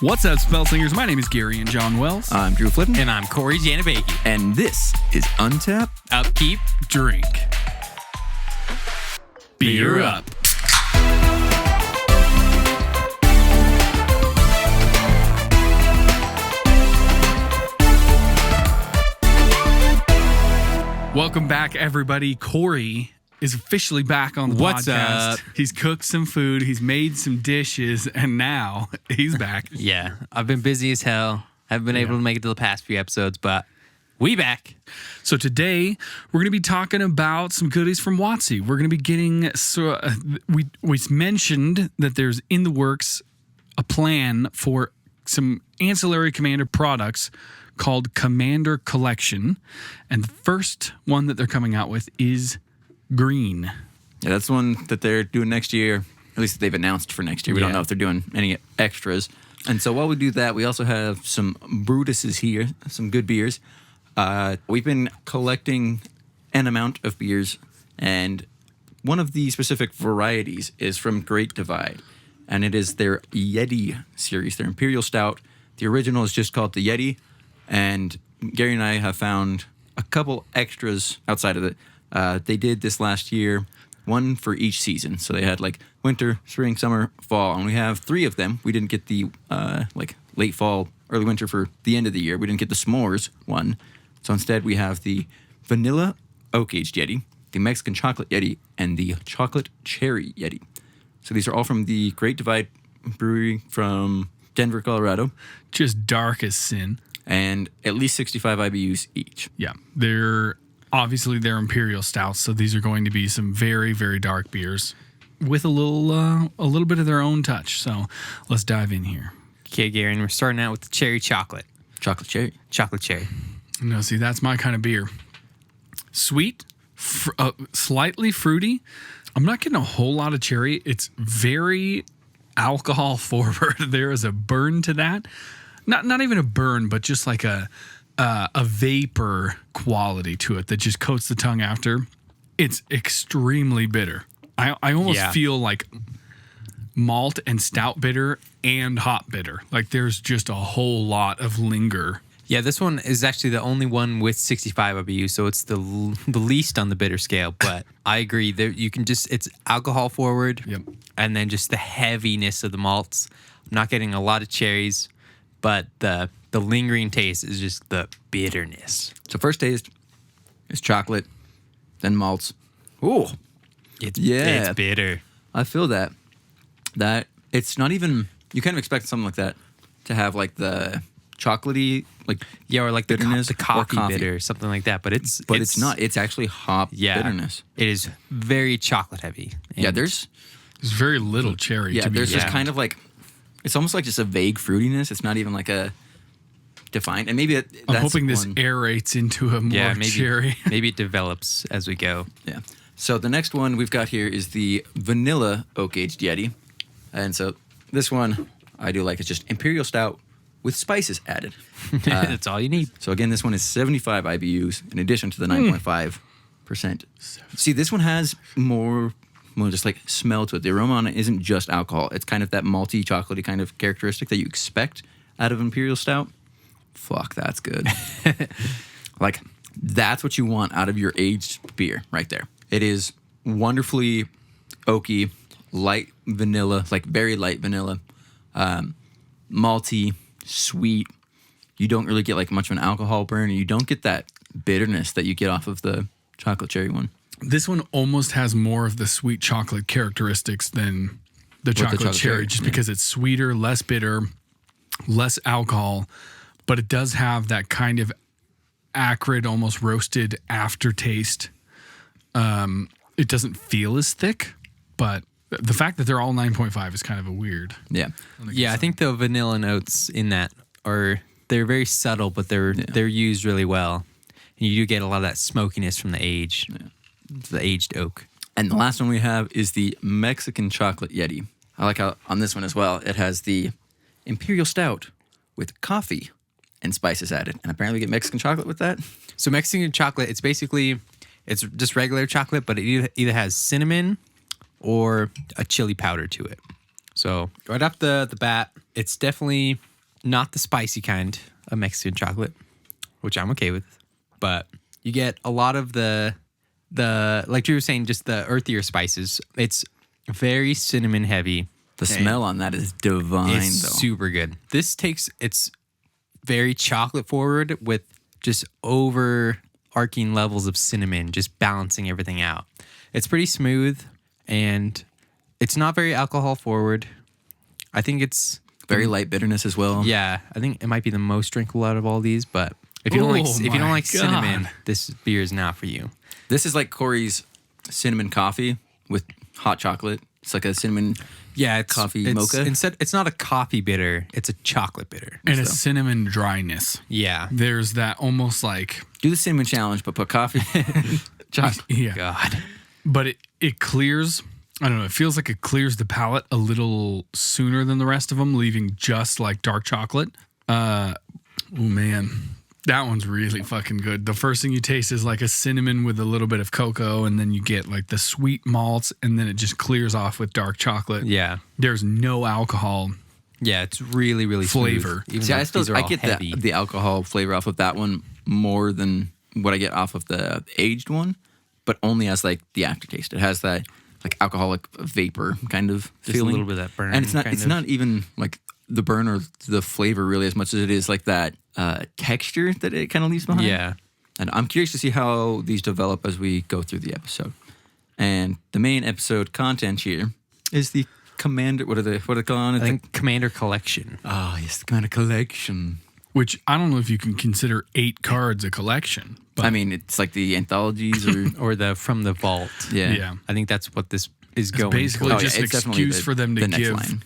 What's up, spell singers? My name is Garion John Wells. I'm Drew Flitton. And I'm Cory Janibagian. And this is Untap Upkeep. Drink. Beer up. Welcome back, everybody. Cory is officially back on the podcast. What's up? He's cooked some food, he's made some dishes, and now he's back. Yeah, I've been busy as hell. Haven't been able to make it to the past few episodes, but we back. So today, we're going to be talking about some goodies from WotC. We're going to be getting... we mentioned that there's in the works a plan for some ancillary Commander products called Commander Collection. And the first one that they're coming out with is green. Yeah, that's the one that they're doing next year. At least they've announced for next year. We don't know if they're doing any extras. And so while we do that, we also have some Brutuses here, some good beers. We've been collecting an amount of beers, and one of the specific varieties is from Great Divide, and it is their Yeti series, their Imperial Stout. The original is just called the Yeti, and Gary and I have found a couple extras outside of it. They did this last year, one for each season. So they had like winter, spring, summer, fall, and we have 3 of them. We didn't get the like late fall, early winter for the end of the year. We didn't get the s'mores one. So instead we have the vanilla oak-aged Yeti, the Mexican chocolate Yeti, and the chocolate cherry Yeti. So these are all from the Great Divide Brewery from Denver, Colorado. Just dark as sin. And at least 65 IBUs each. Yeah, they're Imperial stouts, so these are going to be some very, very dark beers with a little bit of their own touch. So let's dive in here. Okay, Gary, and we're starting out with the cherry chocolate. Chocolate cherry. Chocolate cherry. No, see, that's my kind of beer. Sweet, slightly fruity. I'm not getting a whole lot of cherry. It's very alcohol forward. There is a burn to that. Not even a burn, but just like a vapor quality to it that just coats the tongue after. It's extremely bitter. I almost feel like malt and stout bitter and hop bitter. Like there's just a whole lot of linger. Yeah, this one is actually the only one with 65 IBU, so it's the least on the bitter scale. But I agree that you can it's alcohol forward, and then just the heaviness of the malts. I'm not getting a lot of cherries, but the lingering taste is just the bitterness. So first taste is chocolate, then malts. Ooh, It's bitter. I feel that. That it's not even. You kind of expect something like that to have like the chocolatey, like or like bitterness, the coffee bitter, something like that. But it's not. It's actually hop bitterness. It is very chocolate heavy. Yeah, there's very little cherry. Yeah, to be there's just kind of like. It's almost like just a vague fruitiness. It's not even like a defined. And maybe that's I'm hoping this aerates into a more cherry. Maybe it develops as we go. Yeah. So the next one we've got here is the vanilla oak-aged Yeti. And so this one I do like. It's just Imperial Stout with spices added. That's all you need. So again, this one is 75 IBUs in addition to the 9.5%. See, this one has more just like smell to it. The aroma on it isn't just alcohol. It's kind of that malty, chocolatey kind of characteristic that you expect out of Imperial Stout. Fuck, that's good. Like, that's what you want out of your aged beer right there. It is wonderfully oaky, light vanilla, like very light vanilla, malty, sweet. You don't really get like much of an alcohol burn, and you don't get that bitterness that you get off of the chocolate cherry one. This one almost has more of the sweet chocolate characteristics than the chocolate cherry, just because it's sweeter, less bitter, less alcohol, but it does have that kind of acrid, almost roasted aftertaste. It doesn't feel as thick, but the fact that they're all 9.5 is kind of a weird. Yeah. I think the vanilla notes in that they're very subtle, but they're used really well. And you do get a lot of that smokiness from the age. Yeah. The aged oak. And the last one we have is the Mexican chocolate Yeti. I like how on this one as well, it has the Imperial Stout with coffee and spices added. And apparently we get Mexican chocolate with that. So Mexican chocolate, it's just regular chocolate, but it either has cinnamon or a chili powder to it. So right off the bat, it's definitely not the spicy kind of Mexican chocolate, which I'm okay with. But you get a lot of the like Drew was saying, just the earthier spices. It's very cinnamon heavy. The smell on that is divine, It's though. super good. It's very chocolate forward with just overarching levels of cinnamon, just balancing everything out. It's pretty smooth and it's not very alcohol forward. I think it's Very light bitterness as well. yeah. I think it might be the most drinkable out of all these. But if you don't Oh like my cinnamon, God. this beer is not for you. This is like Cory's cinnamon coffee with hot chocolate. It's like a cinnamon Yeah, it's Coffee mocha? Instead, it's not a coffee bitter; it's a chocolate bitter. And a cinnamon dryness. Yeah. There's that almost like, Do the cinnamon challenge, but put coffee. chocolate. yeah. God. But it clears, I don't know, it feels like it clears the palate a little sooner than the rest of them, leaving just like dark chocolate. Oh, man. That one's really fucking good. The first thing you taste is like a cinnamon with a little bit of cocoa, and then you get like the sweet malts, and then it just clears off with dark chocolate. Yeah. There's no alcohol. Yeah, it's really, really smooth, Flavor. Even See, though these are I all get heavy. the alcohol flavor off of that one more than what I get off of the aged one, but only as like the aftertaste. It has that like alcoholic vapor kind of Just a feeling. little bit of that burn, and it's not. kind It's of. not even like the burn or the flavor really as much as it is like that texture that it kind of leaves behind. Yeah. And I'm curious to see how these develop as we go through the episode. And the main episode content here is the Commander. What are they calling it? I think Commander Collection. Oh yes, the Commander Collection. Which I don't know if you can consider 8 cards a collection. But I mean, it's like the anthologies or Or the From the Vault. yeah. I think that's what this is it's going basically towards. just an it's definitely excuse for them to the next give line.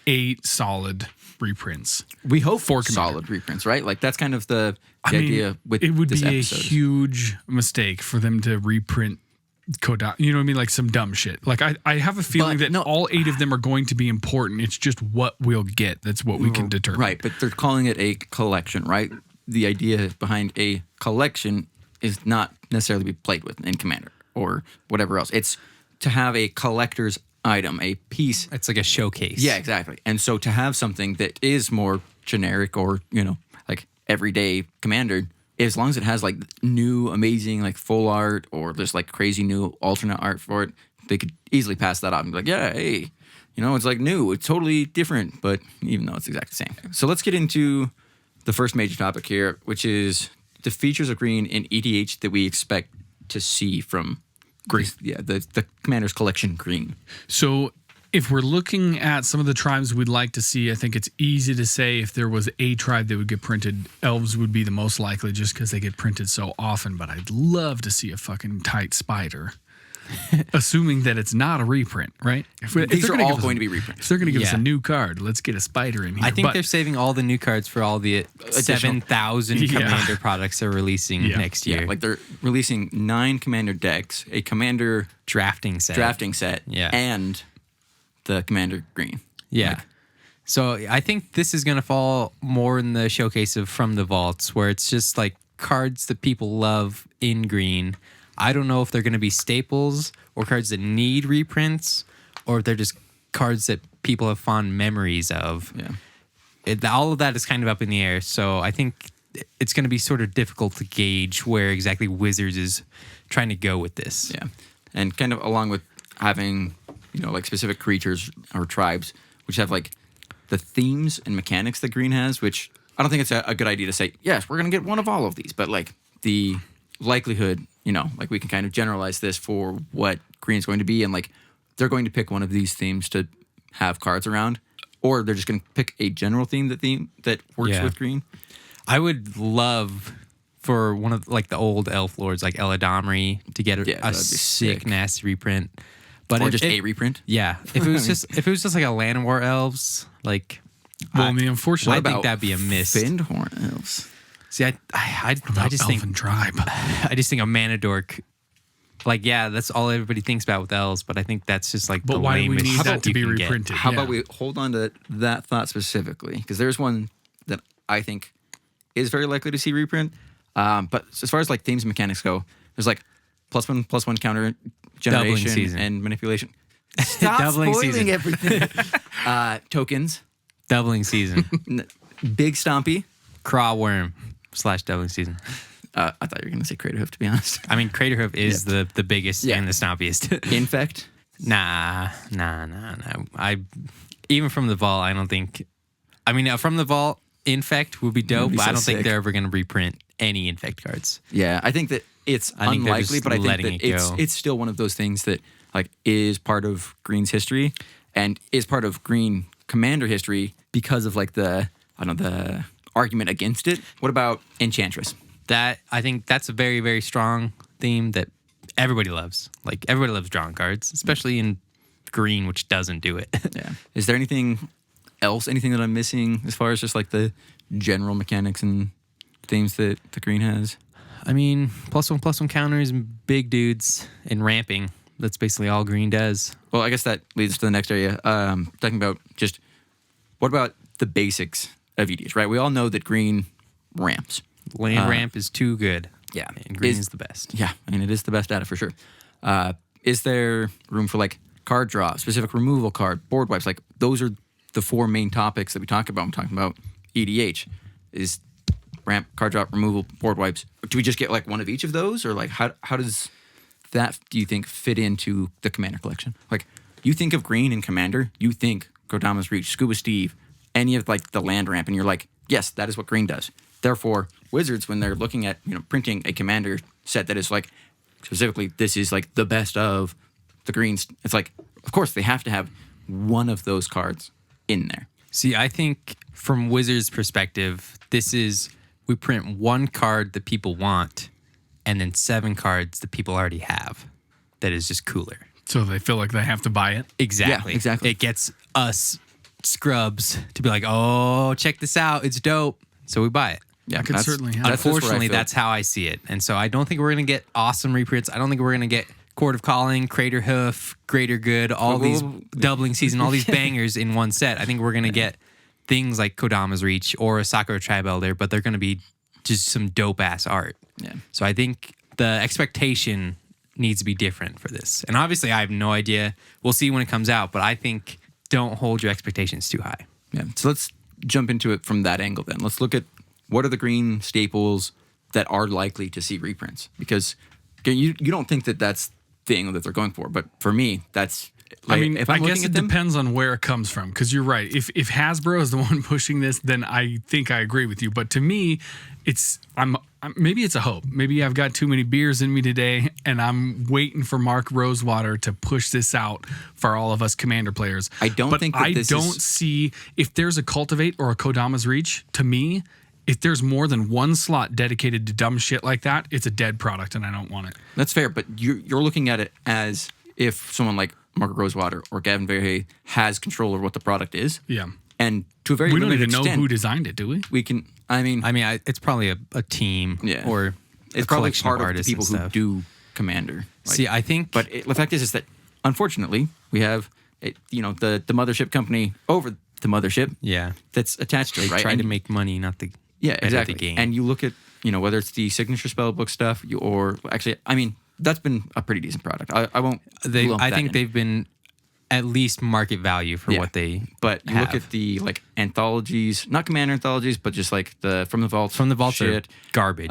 8 solid reprints. We hope for for solid reprints, right? Like that's kind of the I mean, idea with it would this be episode. a huge mistake for them to reprint Kodak. You know what I mean? Like some dumb shit. Like I have a feeling But that no- all 8 of them are going to be important. It's just what we'll get. That's what we can determine. Right, but they're calling it a collection, right? The idea behind a collection is not necessarily to be played with in Commander or whatever else. It's to have a collector's item, a piece. It's like a showcase. Yeah, exactly. And so to have something that is more generic or, like everyday Commander, as long as it has like new, amazing, like full art or just like crazy new alternate art for it, they could easily pass that off and be like, yeah, hey, it's like new. It's totally different, but even though it's exactly the same. So let's get into the first major topic here, which is the features of green in EDH that we expect to see from green. The Commander's Collection green. So if we're looking at some of the tribes we'd like to see, I think it's easy to say if there was a tribe that would get printed, elves would be the most likely just because they get printed so often. But I'd love to see a fucking tight spider. Assuming that it's not a reprint, right? If These they're are gonna all give us going a- to be reprints. If they're going to give us Yeah. a new card, let's get a spider in here. I think But they're saving all the new cards for all the 7,000 Yeah. Commander products they're releasing Yeah. next year. Yeah, like they're releasing 9 Commander decks, a Commander drafting set. drafting set, Yeah. and the Commander green. Yeah. So I think this is going to fall more in the showcase of From the Vaults, where it's just like cards that people love in green. I don't know if they're going to be staples or cards that need reprints, or if they're just cards that people have fond memories of. Yeah. All of that is kind of up in the air. So I think it's going to be sort of difficult to gauge where exactly Wizards is trying to go with this. Yeah. And kind of along with having, like specific creatures or tribes, which have like the themes and mechanics that green has, which I don't think it's a good idea to say, yes, we're going to get one of all of these, but like the likelihood, like we can kind of generalize this for what green is going to be. And like they're going to pick one of these themes to have cards around, or they're just going to pick a general theme that works Yeah. with green. I would love for one of like the old elf lords like Eladamri to get Yeah, a that'd be sick, sick. nasty reprint. But Or if just it- a reprint. Yeah, if it was just like a Land of War elves, like well, I mean, unfortunately, I think that'd be a miss. Findhorn elves. See, I just Elven think tribe. I just think a mana dork. Like, yeah, that's all everybody thinks about with elves, but I think that's just like But the why do we lamest need shit that to you be can get. reprinted? How Yeah. about we hold on to that thought specifically? Because there's one that I think is very likely to see reprint. But as far as like themes and mechanics go, there's like +1/+1 counter generation season. and manipulation. Stop Doubling spoiling season. everything. Tokens. Doubling season. Big Stompy. Craw worm / doubling season. I thought you were going to say Crater Hoof, to be honest. I mean, Crater Hoof is the biggest Yeah. and the stompiest. Infect. Nah. Even from the vault, I don't think. I mean, from the vault, Infect would be dope, be but so I don't think sick. they're ever going to reprint any Infect cards. Yeah, I think that it's I think they're unlikely, just but I think letting that it go. it's still one of those things that like is part of Green's history and is part of Green Commander history because of like the argument against it. What about Enchantress? I think that's a very, very strong theme that everybody loves. Like, everybody loves drawing cards, especially in Green, which doesn't do it. Yeah. Is there anything else, anything that I'm missing as far as just like the general mechanics and themes that the Green has? I mean, +1/+1 counters and big dudes and ramping. That's basically all Green does. Well, I guess that leads to the next area. Talking about just what about the basics of EDH, right? We all know that Green ramps. Land ramp is too good. Yeah. And Green is the best. Yeah, I mean, it is the best data for sure. Is there room for like card draw, specific removal card, board wipes? Like those are the four main topics that we talk about. I'm talking about EDH. Is ramp, card drop, removal, board wipes. Do we just get like one of each of those? Or like how does that, do you think, fit into the Commander collection? Like you think of Green and Commander, you think Kodama's Reach, Scuba Steve, any of like the land ramp, and you're like, yes, that is what Green does. Therefore, Wizards, when they're looking at printing a Commander set that is like specifically this is like the best of the Greens, it's like of course they have to have one of those cards in there. See, I think from Wizards' perspective, we print one card that people want and then 7 cards that people already have that is just cooler. So they feel like they have to buy it. Exactly. Yeah, exactly. It gets us scrubs to be like, oh, check this out. It's dope. So we buy it. Yeah, could certainly happen. Unfortunately, where I that's how I see it. And so I don't think we're going to get awesome reprints. I don't think we're going to get Court of Calling, Crater Hoof, Greater Good, all these doubling season, all these bangers in one set. I think we're going to get things like Kodama's Reach or a Sakura Tribe Elder, but they're going to be just some dope-ass art. Yeah. So I think the expectation needs to be different for this. And obviously, I have no idea. We'll see when it comes out, but I think don't hold your expectations too high. Yeah. So let's jump into it from that angle then. Let's look at what are the Green staples that are likely to see reprints? Because you don't think that that's the angle that they're going for, but for me, that's. Like, I mean, if I'm I guess looking it at them, depends on where it comes from. Because you're right. If Hasbro is the one pushing this, then I think I agree with you. But to me, maybe it's a hope. Maybe I've got too many beers in me today, and I'm waiting for Mark Rosewater to push this out for all of us Commander players. I don't think that I this don't is- see if there's a Cultivate or a Kodama's Reach. To me, if there's more than one slot dedicated to dumb shit like that, it's a dead product, and I don't want it. that's fair. But you're looking at it as if someone like Mark Rosewater or Gavin Verhey has control over what the product is. Yeah. And to a very We don't limited even know extent, who designed it, do we? we can. I mean, It's probably a team or it's a probably collection part of the artists people and who stuff. do Commander. Like, See, I think... but the fact is that unfortunately we have the mothership company over the mothership. Yeah. That's attached to They it, right? try And to make money, not the yeah, better exactly. the game. And you look at whether it's the signature spellbook stuff or actually, I mean, that's been a pretty decent product. I won't. lump I that think in. they've been at least market value for what they But you look at the like anthologies, not Commander anthologies, but just like the From the Vault are shit, garbage.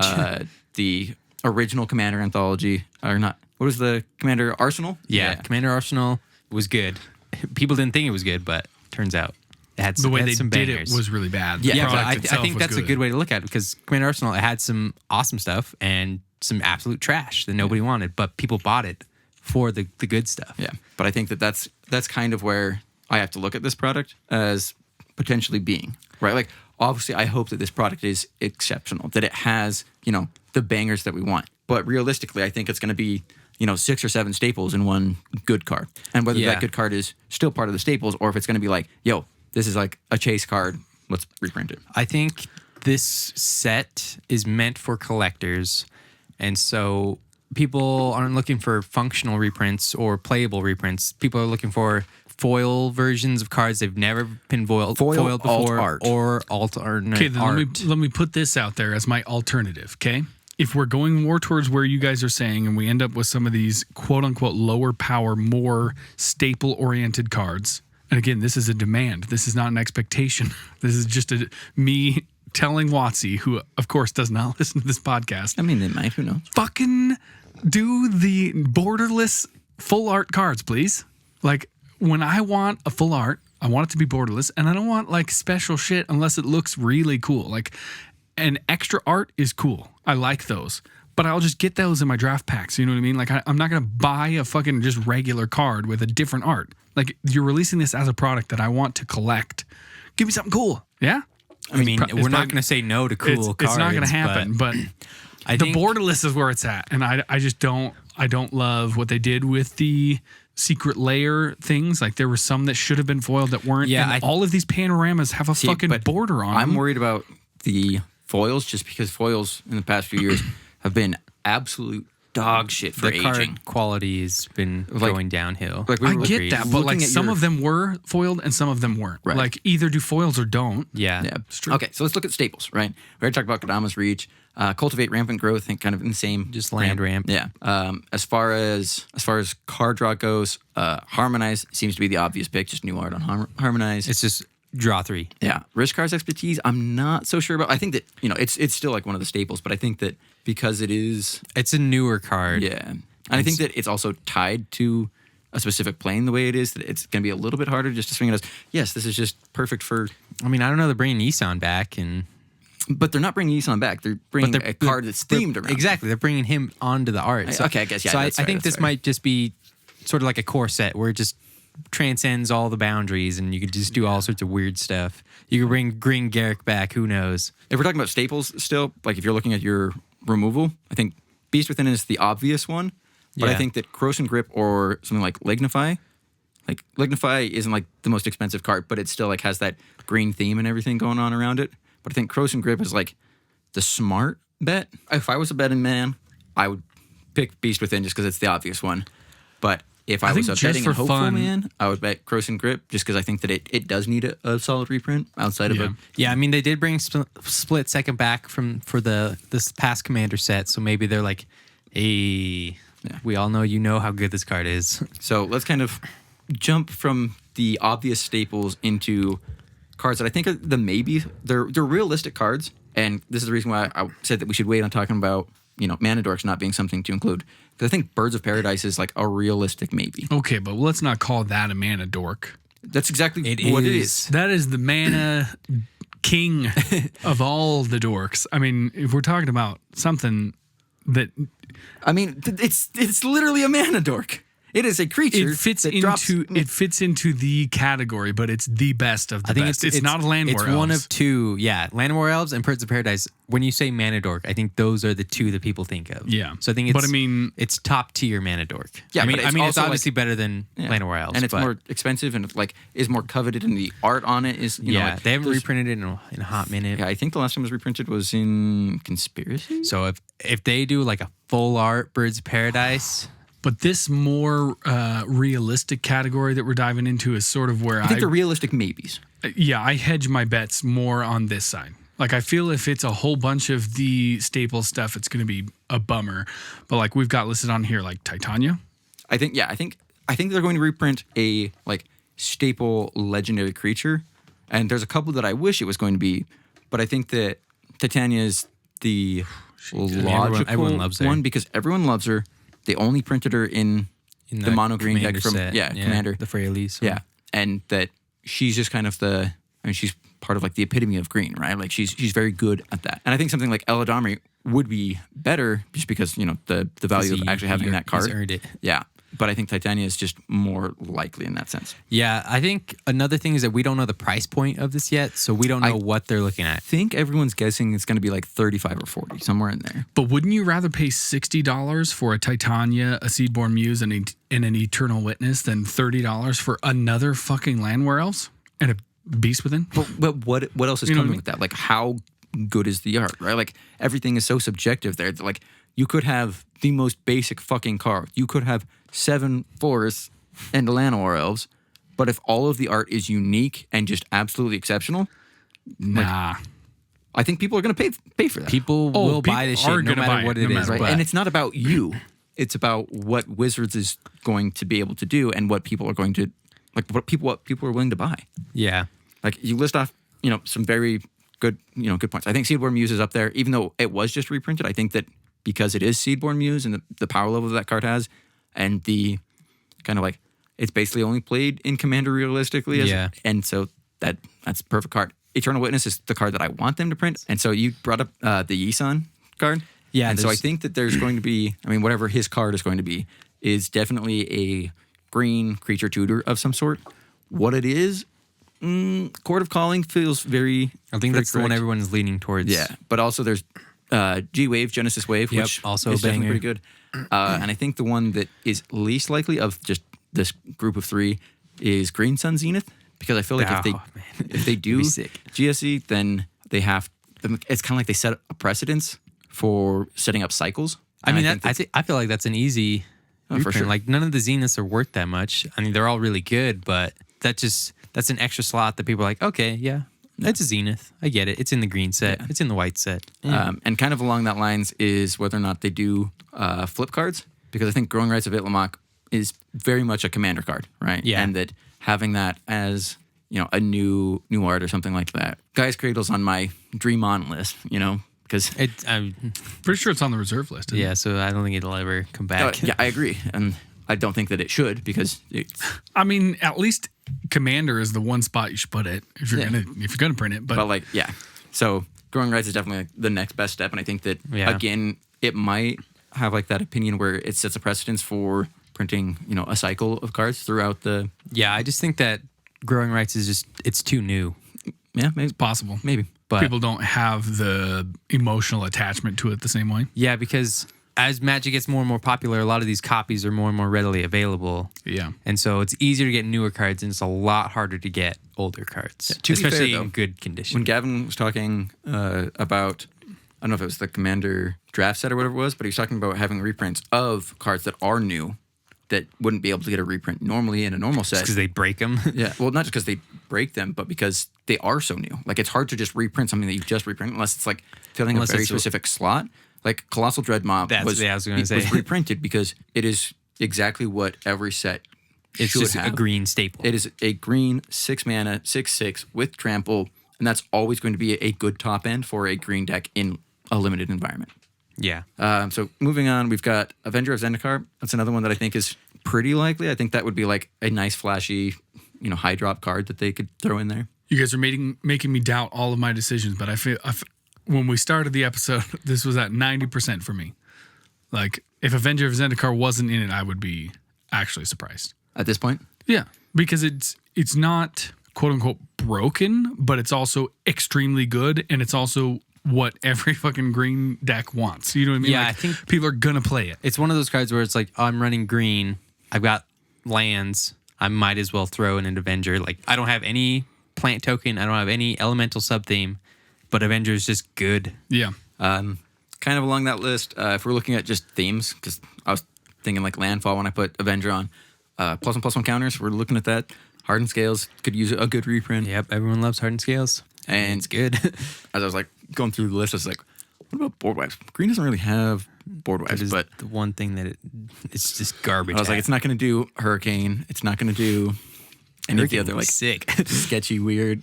the original Commander anthology or not. What was the Commander Arsenal? yeah, Commander Arsenal was good. People didn't think it was good, but turns out it had The some, way it had they some did bangers. it was really bad. Yeah, The Yeah, but product I itself think was that's a good way to look at it because Commander Arsenal, it had some awesome stuff and some absolute trash that nobody wanted, but people bought it for the good stuff. Yeah, but I think that's kind of where I have to look at this product as potentially being, right? Like, obviously, I hope that this product is exceptional, that it has, the bangers that we want. But realistically, I think it's going to be, 6 or 7 staples in one good card. And whether Yeah. that good card is still part of the staples or if it's going to be like, yo, this is like a chase card, let's reprint it. I think this set is meant for collectors. And so people aren't looking for functional reprints or playable reprints. People are looking for foil versions of cards they've never been foiled Foil before alt art. or alternate Okay, then art. let me put this out there as my alternative, okay? if we're going more towards where you guys are saying and we end up with some of these quote unquote lower power, more staple oriented cards, and again, this is a demand. This is not an expectation. This is just me telling Watsy, who of course does not listen to this podcast. I mean, they might. Who knows? Fucking do the borderless full art cards, please. Like, when I want a full art, I want it to be borderless, and I don't want like special shit unless it looks really cool. Like, an extra art is cool. I like those. But I'll just get those in my draft packs. You know what I mean? Like, I'm not going to buy a fucking just regular card with a different art. Like, you're releasing this as a product that I want to collect. Give me something cool. Yeah? I mean, we're not going to say no to cool cards. It's not going to happen, but I the think borderless is where it's at. And I just don't love what they did with the secret layer things. Like, there were some that should have been foiled that weren't. Yeah, and all of these panoramas have a fucking border on them. I'm worried about the foils just because foils in the past few years have been absolute dog shit for the aging. card quality has been going downhill. Like, I get that, but like some of them were foiled and some of them weren't. Right. Like, either do foils or don't. Yeah. Okay, so let's look at staples, right? We already talked about Kodama's Reach. Cultivate Rampant Growth, I think kind of in the same. Just land ramp. Yeah. As far as card draw goes, Harmonize seems to be the obvious pick. Just new art on Harmonize. It's just draw 3. Yeah. Risk Cards Expertise, I'm not so sure about. I think that, it's still like one of the staples, but I think that because it is. It's a newer card. Yeah. And I think that it's also tied to a specific plane the way it is, that it's going to be a little bit harder just to swing it as, yes, this is just perfect for. I mean, I don't know. They're bringing Nissan back and. But they're not bringing Nissan back. They're bringing a card that's themed around. Exactly. They're bringing him onto the art. So, okay, I guess, yeah. So I that's fair, think that's this fair. might just be sort of like a core set where it just transcends all the boundaries and you could just do all sorts of weird stuff. You could bring Green Garrick back. Who knows? If we're talking about staples still, like if you're looking at your removal, I think Beast Within is the obvious one. But I think that Corrosion Grip or something like Lignify, isn't like the most expensive card, but it still like has that green theme and everything going on around it. But I think Corrosion Grip is like the smart bet. If I was a betting man, I would pick Beast Within just because it's the obvious one. But if I was a betting and hopeful man, I would bet Corrosion Grip just because I think that it does need a solid reprint outside of a. Yeah, I mean, they did bring Split Second back for this past Commander set, so maybe they're like, hey, we all know how good this card is. So let's kind of jump from the obvious staples into cards that I think are the maybes. They're realistic cards, and this is the reason why I said that we should wait on talking about Mana Dorks not being something to include, because I think Birds of Paradise is like a realistic maybe. Okay, but let's not call that a mana dork. That's exactly what it is. That is the mana king of all the dorks. I mean, if we're talking about something that, I mean, it's literally a mana dork. It is a creature. It fits into the category, but it's the best of the best. It's not Land War It's Elves. one of two. Yeah, Land War Elves and Birds of Paradise. When you say Mana Dork, I think those are the two that people think of. Yeah. So I think it's top tier Mana Dork. Yeah, I mean, but it's obviously better than Land War Elves, and it's more expensive and like is more coveted, and the art on it is they haven't reprinted it in a hot minute. Yeah, I think the last time it was reprinted was in Conspiracy. So if they do like a full art Birds of Paradise. But this more realistic category that we're diving into is sort of where I think they're realistic maybes. Yeah, I hedge my bets more on this side. Like, I feel if it's a whole bunch of the staple stuff, it's going to be a bummer. But like we've got listed on here, like Titania. I think they're going to reprint a like staple legendary creature, and there's a couple that I wish it was going to be, but I think that Titania is the logical everyone loves her. one because everyone loves her. They only printed her in the mono green deck from Commander, the Freyalise. Yeah, and that she's just kind of she's part of like the epitome of green, right? Like she's very good at that. And I think something like Eladamri would be better just because the value of actually having that card. He's earned it. Yeah. But I think Titania is just more likely in that sense. Yeah, I think another thing is that we don't know the price point of this yet, so we don't know what they're looking at. I think everyone's guessing it's going to be like 35 or 40, somewhere in there. But wouldn't you rather pay $60 for a Titania, a Seedborn Muse, and an Eternal Witness than $30 for another fucking Land War Elves and a Beast Within? But what else is coming with that? Like, how good is the art, right? Like, everything is so subjective there. Like, you could have the most basic fucking card. You could have 7 forests and Land War Elves, but if all of the art is unique and just absolutely exceptional, nah. I think people are going to pay for that. People will buy this people are shit no gonna buy matter what it, it no is. matter Right? But And it's not about you. It's about what Wizards is going to be able to do and what people are going to like. What people are willing to buy. yeah. Like you list off, some very good, good points. I think Seedborn Muse is up there, even though it was just reprinted. I think that because it is Seedborn Muse and the power level that card has, and the kind of like it's basically only played in Commander realistically. Yeah. And so that's a perfect card. Eternal Witness is the card that I want them to print. And so you brought up the Yisan card. Yeah, And so I think that there's going to be, whatever his card is going to be, is definitely a green creature tutor of some sort. What it is, Court of Calling feels very. I think very that's the one correct. everyone's leaning towards. Yeah, but also there's G-Wave, Genesis Wave, Yep, which also is a definitely banger. pretty good. And I think the one that is least likely of just this group of three is Green Sun Zenith, because I feel like if they do be sick. GSE, then they have. It's kind of like they set a precedence for setting up cycles. I mean, And I feel like that's an easy for reprint. sure. Like none of the Zeniths are worth that much. I mean, they're all really good, but that's an extra slot that people are like, okay, yeah, that's a Zenith. I get it. It's in the green set. Yeah. It's in the white set. And kind of along that lines is whether or not they do flip cards, because I think Growing Rights of Itlamok is very much a commander card, right? Yeah. And that having that as a new art or something like that. Guy's Cradle's on my dream on list, because Pretty sure it's on the reserve list. Isn't yeah. So I don't think it'll ever come back. yeah, I agree, and I don't think that it should because it's, I mean, at least Commander is the one spot you should put it if you're gonna print it. but like yeah. So Growing Rights is definitely like the next best step, and I think that Yeah. again it might have like that opinion where it sets a precedence for printing a cycle of cards throughout the Yeah, I just think that Growing Rights is it's too new. maybe possible. maybe. But People don't have the emotional attachment to it the same way. yeah, because as Magic gets more and more popular, a lot of these copies are more and more readily available. Yeah. And so it's easier to get newer cards, and it's a lot harder to get older cards, to be fair, especially though, in good condition. When Gavin was talking about, I don't know if it was the Commander draft set or whatever it was, but he was talking about having reprints of cards that are new that wouldn't be able to get a reprint normally in a normal set. Because they break them. Yeah, well, not just because they break them, but because they are so new. Like, it's hard to just reprint something that you just reprint unless it's like filling Unless a very it's a- specific slot. Like, Colossal Dread Mob I was gonna say. was reprinted because it is exactly what every set It's should just have. a green staple. It is a green 6 mana, 6/6 with trample, and that's always going to be a good top end for a green deck in a limited environment. Yeah. So moving on, we've got Avenger of Zendikar. That's another one that I think is pretty likely. I think that would be like a nice flashy, high drop card that they could throw in there. You guys are making me doubt all of my decisions, but I feel when we started the episode, this was at 90% for me. Like, if Avenger of Zendikar wasn't in it, I would be actually surprised. At this point, Yeah, because it's not quote unquote broken, but it's also extremely good, and it's also what every fucking green deck wants. You know what I mean? Yeah, Like, I think- people are gonna play it. It's one of those cards where it's like, oh, I'm running green. I've got lands. I might as well throw in an Avenger. Like, I don't have any plant token. I don't have any elemental sub theme, but Avenger is just good. Yeah, kind of along that list, if we're looking at just themes, because I was thinking like landfall when I put Avenger on, +1/+1 counters. We're looking at that. Hardened Scales could use a good reprint. Yep, everyone loves Hardened Scales. And It's good. as I was like going through the list, I was like, what about board wipes? Green doesn't really have board That wipes, is but the one thing that it's just garbage. I was like, it's not going to do Hurricane. It's not going to do any of the other like sick. sketchy, weird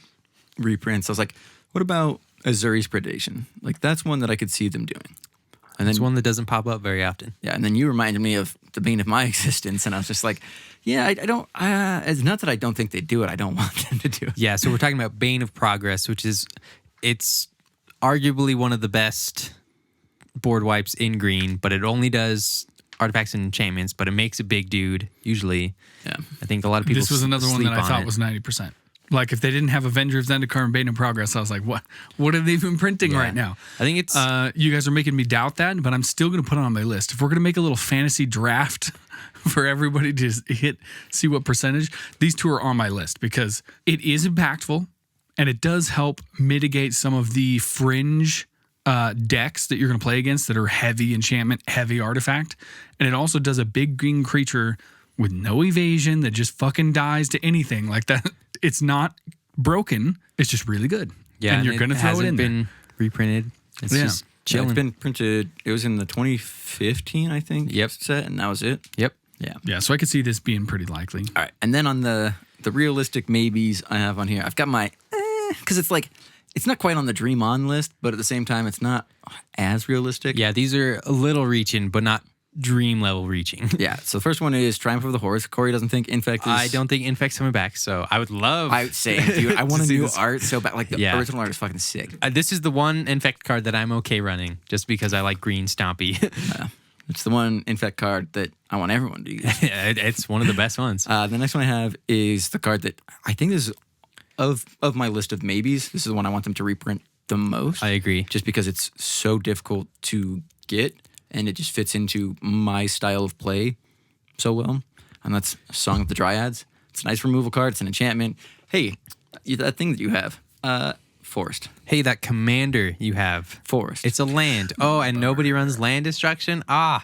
reprints. I was like, what about Azuri's Predation? Like, that's one that I could see them doing. And It's then one that doesn't pop up very often. yeah, and then you reminded me of the bane of my existence, and I was just like, yeah, I don't. It's not that I don't think they do it. I don't want them to do it. Yeah, so we're talking about Bane of Progress, which is it's arguably one of the best board wipes in green, but it only does artifacts and enchantments, but it makes a big dude usually. Yeah. I think a lot of people this was another one sleep that I on thought it. was 90%. Like, if they didn't have Avenger of Zendikar and Bane in Progress, I was like, what are they even printing Yeah. right now? I think it's You guys are making me doubt that, but I'm still going to put it on my list. If we're going to make a little fantasy draft for everybody to see what percentage, these two are on my list because it is impactful and it does help mitigate some of the fringe decks that you're going to play against that are heavy enchantment, heavy artifact. And it also does a big green creature with no evasion that just fucking dies to anything like that. It's not broken. It's just really good. yeah, and you're going to throw it in there. been reprinted. It's Yeah. just Yeah, chilling. it's been printed. It was in the 2015, I think. Yep. Set, and that was it. Yep. Yeah. Yeah, so I could see this being pretty likely. All right, and then on the realistic maybes I have on here, I've got my because it's like it's not quite on the dream on list, but at the same time, it's not as realistic. Yeah, these are a little reaching, but not dream level reaching. Yeah. So the first one is Triumph of the Horse. Corey doesn't think Infect is. I don't think Infect's coming back, so I would love. I say, dude, I want to a see new this. art so bad. Like the Yeah. original art is fucking sick. This is the one Infect card that I'm okay running, just because I like green Stompy. It's the one Infect card that I want everyone to use. It's one of the best ones. The next one I have is the card that I think is of my list of maybes. This is the one I want them to reprint the most. I agree. Just because it's so difficult to get and it just fits into my style of play so well. And that's Song of the Dryads. It's a nice removal card. It's an enchantment. Hey, that thing that you have, Forest. Hey, that commander you have. Forest. It's a land. Oh, and nobody runs land destruction? Sorry.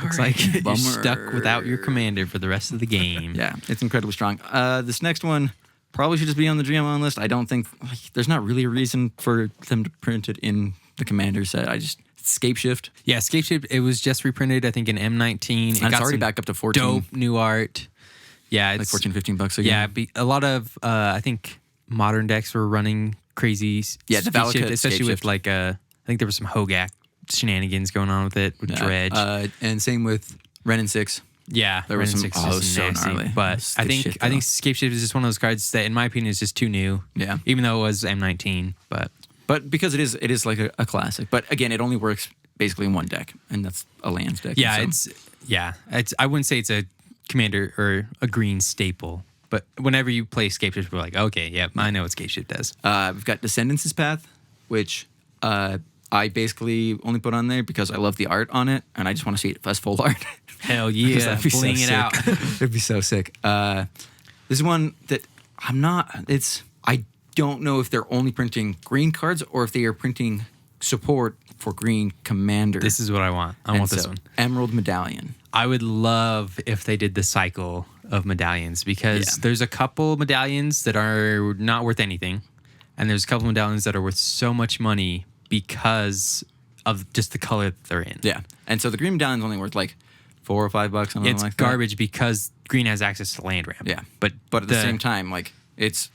It's like you're Bummer. stuck without your commander for the rest of the game. Yeah, it's incredibly strong. This next one probably should just be on the GM list. I don't think there's not really a reason for them to print it in the commander set. Scape Shift. Yeah, Scape Shift, it was just reprinted, I think, in M19. And it's already some back up to 14. dope new art. Yeah, Like it's 14, $15 again. yeah. A lot of I think modern decks were running crazy. Yeah, the Scape Valakut Shift, especially Scape with Shift. like I think there was some Hogak shenanigans going on with it with Dredge. And same with Ren and 6. Yeah, There was Ren some 6 is just so nasty. gnarly. But That's I good think shit, I think though. Scape Shift is just one of those cards that, in my opinion, is just too new. Yeah. Even though it was M19, But because it is like a classic. But again, it only works basically in one deck, and that's a lands deck. yeah, And so- it's I wouldn't say it's a commander or a green staple. But whenever you play Scape Shift, we're like, okay, yep, I know what Scape Shift does. We've got Descendants' Path, which I basically only put on there because I love the art on it, and I just want to see it as full art. Hell Because yeah, that'd be so bling it sick. out. It'd be so sick. This is one that I don't know if they're only printing green cards or if they are printing support for green commander. This is what I want. I And want this so, one. Emerald Medallion. I would love if they did the cycle of medallions because Yeah. there's a couple medallions that are not worth anything, and there's a couple medallions that are worth so much money because of just the color that they're in. Yeah. And so the green medallion's only worth like $4 or $5, something It's like that. garbage because green has access to land ramp. Yeah. but at the same time, like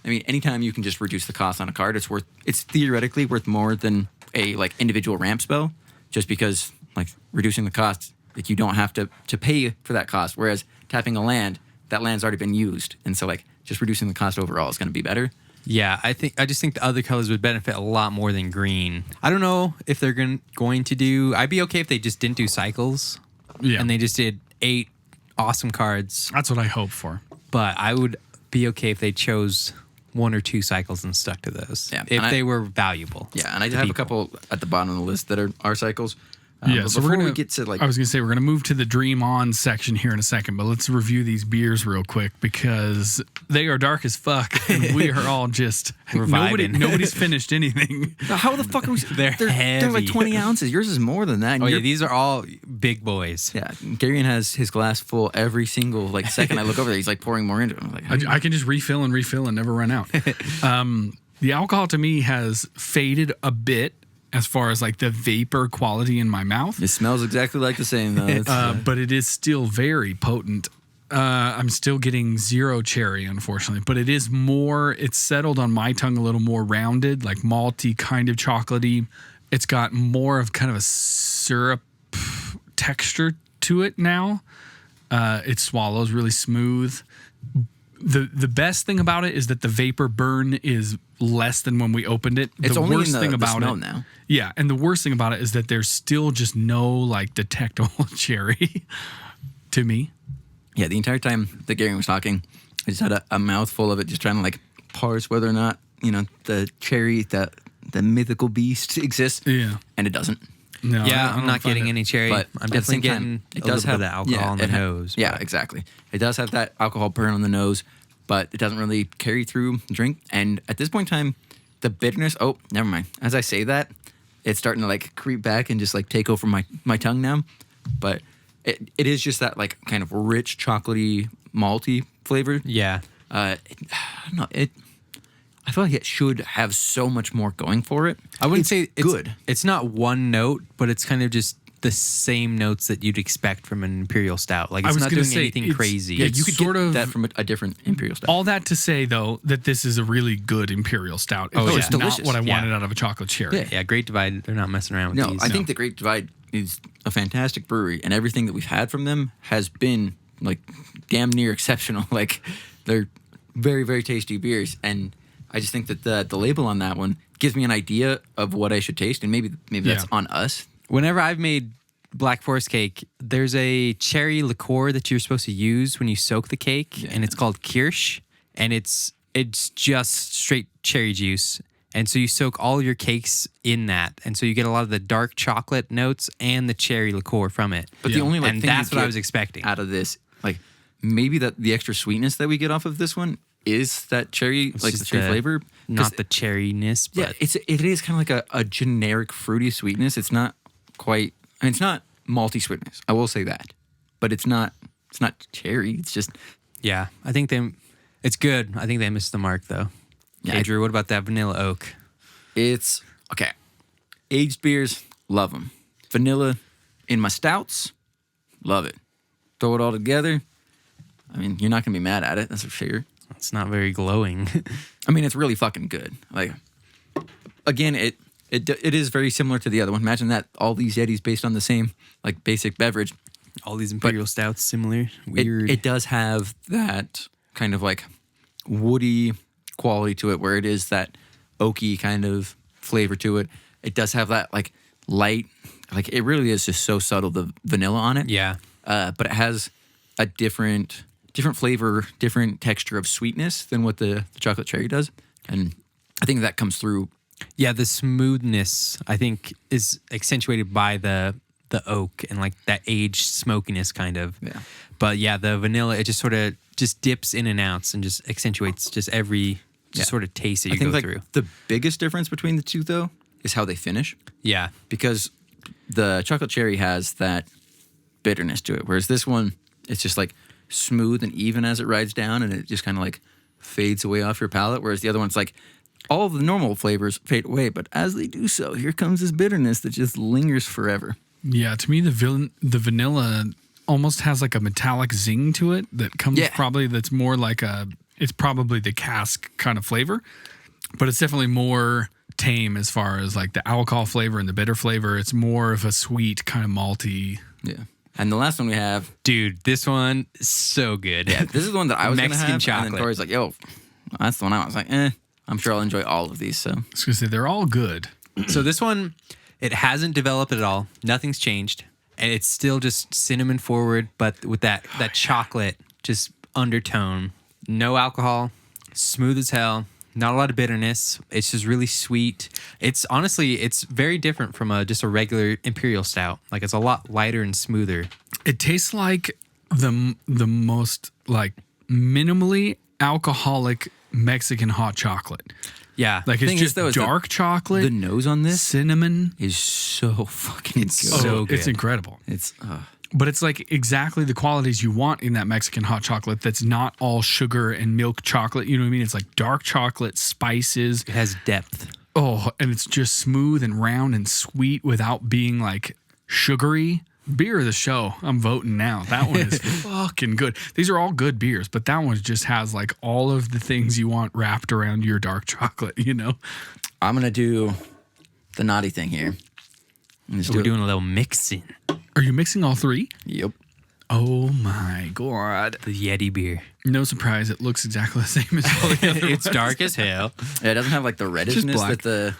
anytime you can just reduce the cost on a card, it's theoretically worth more than a like individual ramp spell, just because like reducing the cost, like you don't have to pay for that cost. Whereas tapping a land, that land's already been used, and so like just reducing the cost overall is going to be better. Yeah, I just think the other colors would benefit a lot more than green. I don't know if they're going to do. I'd be okay if they just didn't do cycles. Yeah. And they just did 8 awesome cards. That's what I hope for. But I would be okay if they chose 1 or 2 cycles and stuck to those. Yeah, If and they were valuable. Yeah, and I to have a people. couple at the bottom of the list that are cycles. Yeah, but so before we're gonna we get to like I was gonna say we're gonna move to the Dream On section here in a second, but let's review these beers real quick because they are dark as fuck, and we are all just We're vibing. nobody's finished anything. how the fuck are we? They're They're like heavy. 20 ounces. Yours is more than that. and Oh, yeah, you're- these are all big boys. Yeah, Garion has his glass full every single like second I look over there. He's like pouring more into it. I'm like, how do you- I can just refill and never run out. The alcohol to me has faded a bit as far as like the vapor quality in my mouth. it smells exactly like the same though. It's, But it is still very potent. I'm still getting 0 cherry, unfortunately, but it's settled on my tongue a little more rounded, like malty, kind of chocolatey. It's got more of kind of a syrup texture to it now. It swallows really smooth. The best thing about it is that the vapor burn is less than when we opened it. It's the only worst in the- thing the about smell it now. Yeah, and the worst thing about it is that there's still just no like detectable cherry to me. yeah, the entire time that Garion was talking, I just had a mouthful of it, just trying to like parse whether or not the cherry, the mythical beast exists. Yeah. and it doesn't. No, Yeah, I I'm don't not find getting it. any cherry. But I'm at the definitely same getting time, a little bit of the alcohol on the nose. Yeah, but- exactly. It does have that alcohol burn on the nose, but it doesn't really carry through the drink. And at this point in time, the bitterness. Oh, never mind. As I say that, it's starting to like creep back and just like take over my tongue now. But it is just that like kind of rich chocolatey malty flavor. Yeah. I don't know. I feel like it should have so much more going for it. I wouldn't say it's good. It's not one note, but it's kind of just the same notes that you'd expect from an imperial stout. Like it's not doing anything crazy. Yeah, It's you could sort get of that from a different imperial stout. all that to say though that this is a really good imperial stout. It's Oh, just yeah. not Delicious. what I Yeah. wanted out of a chocolate cherry. Yeah, Great Divide. They're not messing around with No, these. I think the Great Divide is a fantastic brewery, and everything that we've had from them has been like damn near exceptional. Like they're very, very tasty beers, and I just think that the label on that one gives me an idea of what I should taste, and maybe that's on us. Whenever I've made Black Forest cake, there's a cherry liqueur that you're supposed to use when you soak the cake, and it's called Kirsch, and it's just straight cherry juice. And so you soak all your cakes in that, and so you get a lot of the dark chocolate notes and the cherry liqueur from it. But the only and thing that's you what I get was expecting. out of this, like maybe that the extra sweetness that we get off of this one is that cherry, It's like the just cherry flavor. 'Cause not the cherryness, but it is kind of like a generic fruity sweetness. It's not quite. I mean, it's not malty sweetness. I will say that, but it's not cherry. It's just yeah, I think it's good. I think they missed the mark though. Yeah, Andrew, what about that vanilla oak? it's okay. Aged beers, love them. Vanilla in my stouts, love it. Throw it all together. I mean, you're not gonna be mad at it. That's for sure. It's not very glowing. I mean, it's really fucking good. Like, again, it is very similar to the other one. Imagine that all these Yetis based on the same like basic beverage. All these imperial stouts similar. Weird. It does have that kind of like woody quality to it, where it is that oaky kind of flavor to it. It does have that like light, like it really is just so subtle, the vanilla on it. Yeah. But it has a different flavor, different texture of sweetness than what the chocolate cherry does, and I think that comes through. Yeah, the smoothness I think is accentuated by the oak and like that aged smokiness kind of. Yeah. But yeah, the vanilla, it just sort of just dips in and out and just accentuates just every sort of taste that you I think go like through. the biggest difference between the two though is how they finish, Yeah. because the chocolate cherry has that bitterness to it, whereas this one, it's just like smooth and even as it rides down, and it just kind of like fades away off your palate, whereas the other one's like all the normal flavors fade away, but as they do so, here comes this bitterness that just lingers forever. Yeah, to me the vanilla almost has like a metallic zing to it that comes probably that's more like it's probably the cask kind of flavor, but it's definitely more tame as far as like the alcohol flavor and the bitter flavor. It's more of a sweet kind of malty. Yeah. And the last one we have, Dude, this one so good. yeah, this is the one that I was Mexican gonna have, and chocolate. then Cory's like, "Yo, that's the one." I was like, I'm sure I'll enjoy all of these." So I was gonna say they're all good. So this one, it hasn't developed at all. Nothing's changed. And it's still just cinnamon forward, but with that chocolate just undertone. No alcohol, smooth as hell. Not a lot of bitterness. It's just really sweet. It's honestly, it's very different from just a regular imperial stout. Like it's a lot lighter and smoother. It tastes like the most like minimally alcoholic Mexican hot chocolate. Yeah. Like it's Thing is, just though, is dark chocolate, the nose on this cinnamon. is so fucking good. so good. It's incredible. It's But it's like exactly the qualities you want in that Mexican hot chocolate that's not all sugar and milk chocolate. You know what I mean? It's like dark chocolate, spices. It has depth. Oh, and it's just smooth and round and sweet without being like sugary. Beer of the show. I'm voting now. That one is fucking good. These are all good beers, but that one just has like all of the things you want wrapped around your dark chocolate, you know? I'm gonna do the naughty thing here. We're doing a little mixing. Are you mixing all three? Yep. Oh my God. The Yeti beer. No surprise. It looks exactly the same as all the other It's ones. dark as hell. Yeah, it doesn't have like the reddishness black. that the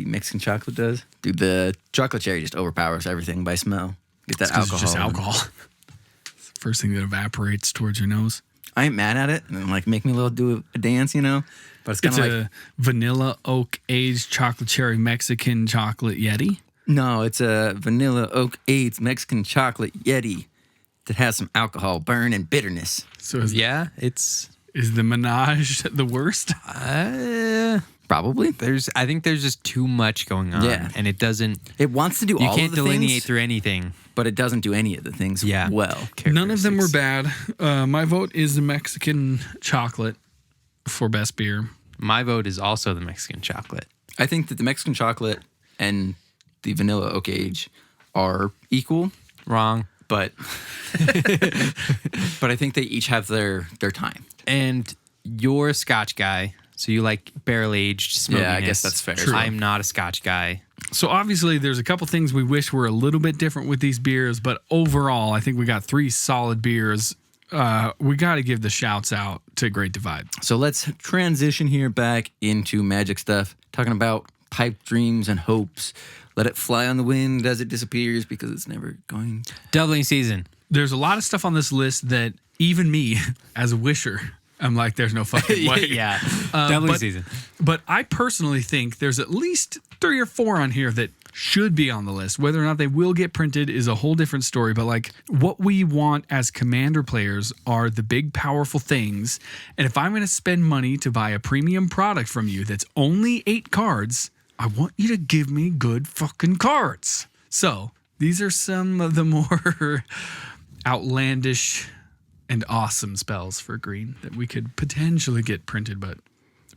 Mexican chocolate does. Dude, the chocolate cherry just overpowers everything by smell. Get that 'Cause alcohol. It's just in. alcohol. It's the first thing that evaporates towards your nose. I ain't mad at it, and like make me do a dance, you know. But it's kind It's of like a vanilla oak aged chocolate cherry Mexican chocolate Yeti. no, it's a vanilla oak aged Mexican chocolate Yeti that has some alcohol, burn, and bitterness. So is, Yeah, it's is the menage the worst? Probably. I think there's just too much going on. Yeah. And it doesn't It wants to do you all can't of the delineate things, through anything. but it doesn't do any of the things well. None of them were Characteristics. bad. My vote is the Mexican chocolate. for best beer. My vote is also the Mexican chocolate. I think that the Mexican chocolate and the vanilla oak age are equal, Wrong. but but I think they each have their time. And you're a Scotch guy, so you like barrel-aged smokiness. Yeah, I guess that's fair. True. I'm not a Scotch guy. So obviously there's a couple things we wish were a little bit different with these beers, but overall I think we got 3 solid beers. We got to give the shouts out to Great Divide. So let's transition here back into magic stuff, talking about pipe dreams and hopes. Let it fly on the wind as it disappears because it's never going. Doubling season. There's a lot of stuff on this list that even me as a wisher, I'm like, there's no fucking way. Yeah. Doubling but- season. But I personally think there's at least 3 or 4 on here that should be on the list. Whether or not they will get printed is a whole different story. But like what we want as Commander players are the big, powerful things. And if I'm going to spend money to buy a premium product from you that's only 8 cards, I want you to give me good fucking cards. So these are some of the more outlandish and awesome spells for green that we could potentially get printed, but